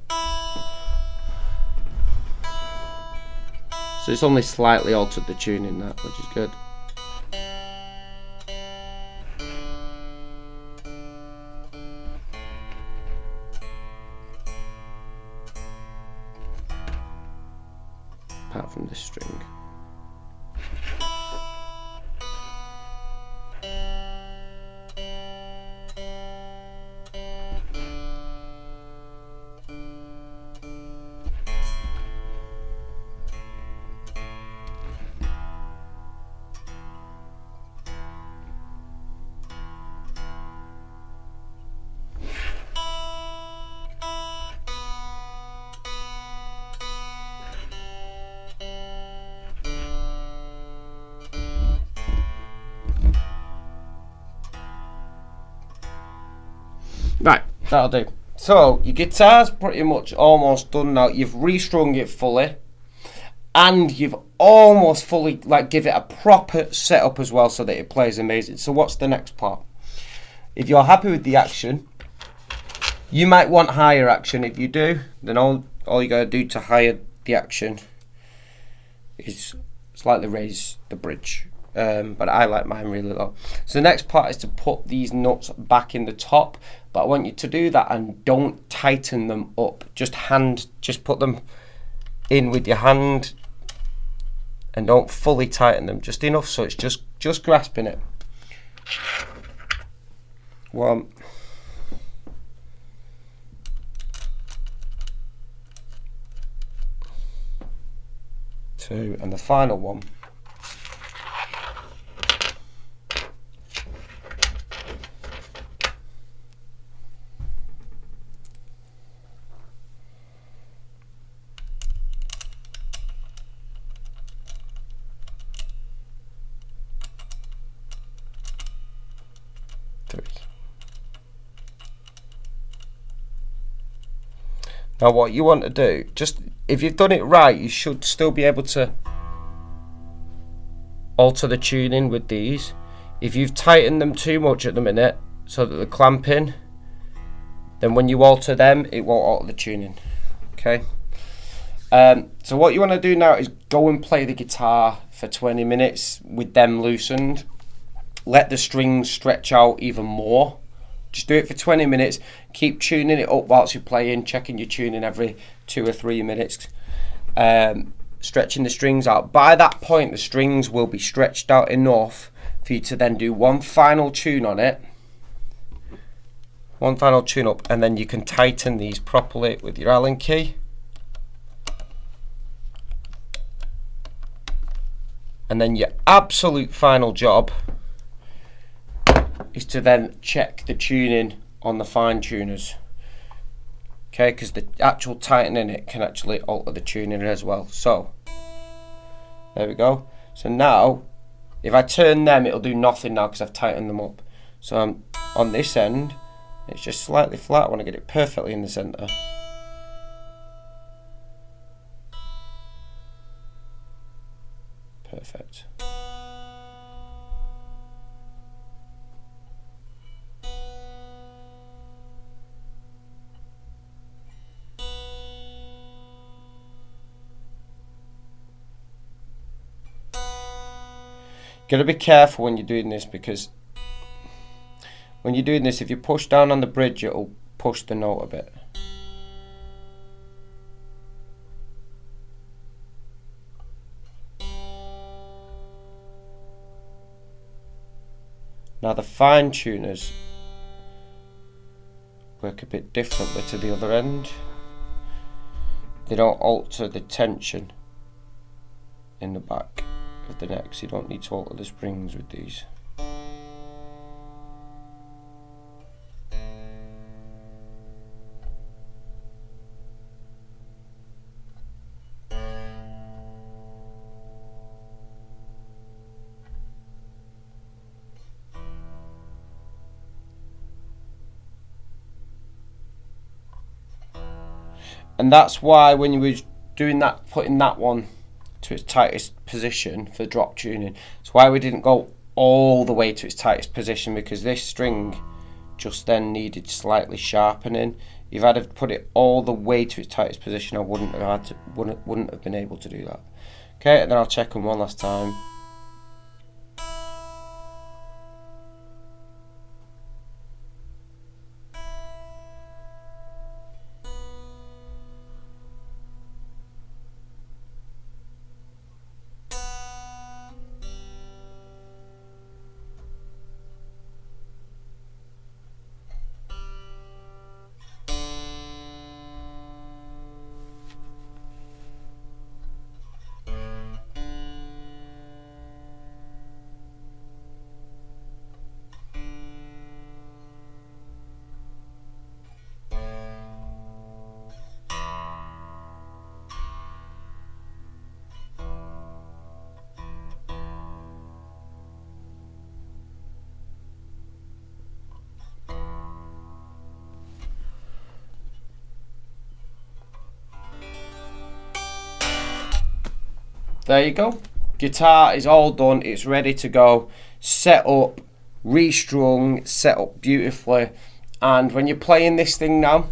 So it's only slightly altered the tuning, that, which is good. Apart from this string. Right, that'll do. So your guitar's pretty much almost done now. You've restrung it fully, and you've almost fully give it a proper setup as well, so that it plays amazing. So what's the next part? If you're happy with the action, you might want higher action. If you do, then all you gotta do to higher the action is slightly raise the bridge. But I like mine really low. So the next part is to put these nuts back in the top, but I want you to do that and don't tighten them up. Just put them in with your hand and don't fully tighten them, just enough so it's just grasping it. 1, 2, and the final one. Now what you want to do, just if you've done it right, you should still be able to alter the tuning with these. If you've tightened them too much at the minute so that they're clamping, then when you alter them, it won't alter the tuning. Okay. So what you want to do now is go and play the guitar for 20 minutes with them loosened. Let the strings stretch out even more. Just do it for 20 minutes. Keep tuning it up whilst you're playing, checking your tuning every 2 or 3 minutes. Stretching the strings out. By that point, the strings will be stretched out enough for you to then do one final tune on it. One final tune up, and then you can tighten these properly with your Allen key. And then your absolute final job is to then check the tuning on the fine tuners. Okay, because the actual tightening it can actually alter the tuning as well. So there we go. So now if I turn them, it'll do nothing now because I've tightened them up. So I'm on this end, it's just slightly flat. I want to get it perfectly in the center. Perfect. Got to be careful when you're doing this, because when you're doing this, if you push down on the bridge, it'll push the note a bit. Now the fine tuners work a bit differently to the other end. They don't alter the tension in the back of the neck, so you don't need to alter the springs with these. And that's why when you were doing that, putting that one to its tightest position for drop tuning, it's why we didn't go all the way to its tightest position, because this string just then needed slightly sharpening. If I'd have put it all the way to its tightest position, I wouldn't have been able to do that. Okay, and then I'll check them one last time. There you go. Guitar is all done. It's ready to go. Set up, restrung, set up beautifully. And when you're playing this thing now,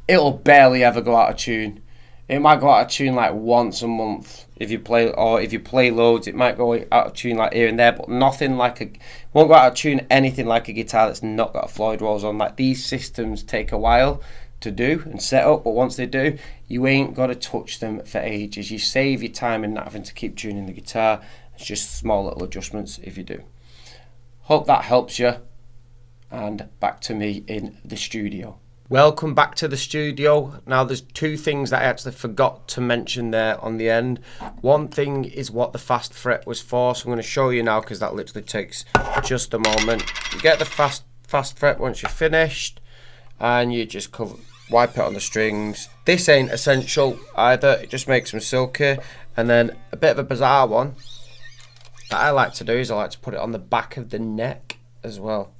it'll barely ever go out of tune. It might go out of tune like once a month if you play, or if you play loads, it might go out of tune like here and there, but nothing like won't go out of tune anything like a guitar that's not got a Floyd rolls on. Like, these systems take a while to do and set up, but once they do, you ain't got to touch them for ages. You save your time in not having to keep tuning the guitar. It's just small little adjustments if you do. Hope that helps you, and back to me in the studio. Welcome back to the studio. Now, there's two things that I actually forgot to mention there on the end. One thing is what the fast fret was for, so I'm going to show you now, because that literally takes just a moment. You get the fast fret once you're finished, and you just wipe it on the strings. This ain't essential either, it just makes them silky. And then a bit of a bizarre one that I like to do is I like to put it on the back of the neck as well.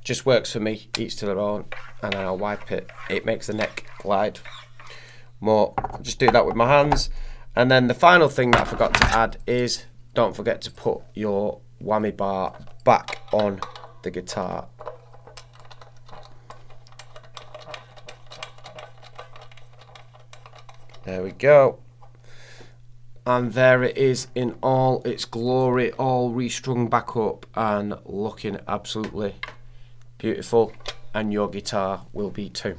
Just works for me, each to their own. And then I'll wipe it, it makes the neck glide more. Just do that with my hands. And then the final thing that I forgot to add is, don't forget to put your whammy bar back on the guitar. There we go. And there it is in all its glory, all restrung back up and looking absolutely beautiful, and your guitar will be too.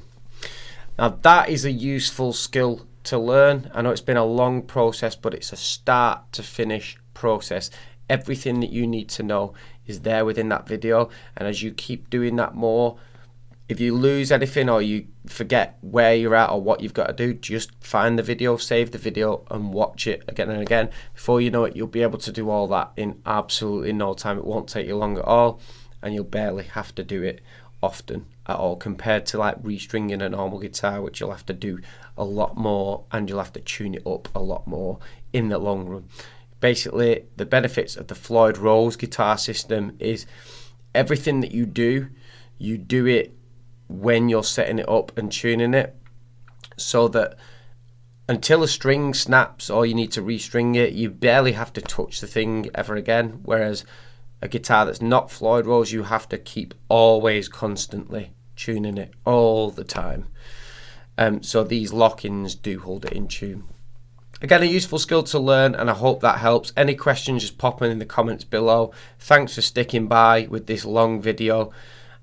Now, that is a useful skill to learn. I know it's been a long process, but it's a start to finish process. Everything that you need to know is there within that video, and as you keep doing that more, if you lose anything or you forget where you're at or what you've got to do, just find the video, save the video and watch it again and again. Before you know it, you'll be able to do all that in absolutely no time. It won't take you long at all, and you'll barely have to do it often at all, compared to like restringing a normal guitar, which you'll have to do a lot more and you'll have to tune it up a lot more in the long run. Basically, the benefits of the Floyd Rose guitar system is everything that you do it when you're setting it up and tuning it, so that until a string snaps or you need to restring it, you barely have to touch the thing ever again. Whereas a guitar that's not Floyd Rose, you have to keep always constantly tuning it all the time. So these lock-ins do hold it in tune. Again, a useful skill to learn, and I hope that helps. Any questions, just pop them in the comments below. Thanks for sticking by with this long video,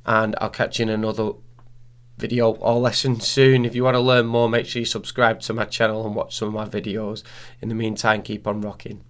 and I'll catch you in another video or lesson soon. If you want to learn more, make sure you subscribe to my channel and watch some of my videos. In the meantime, keep on rocking.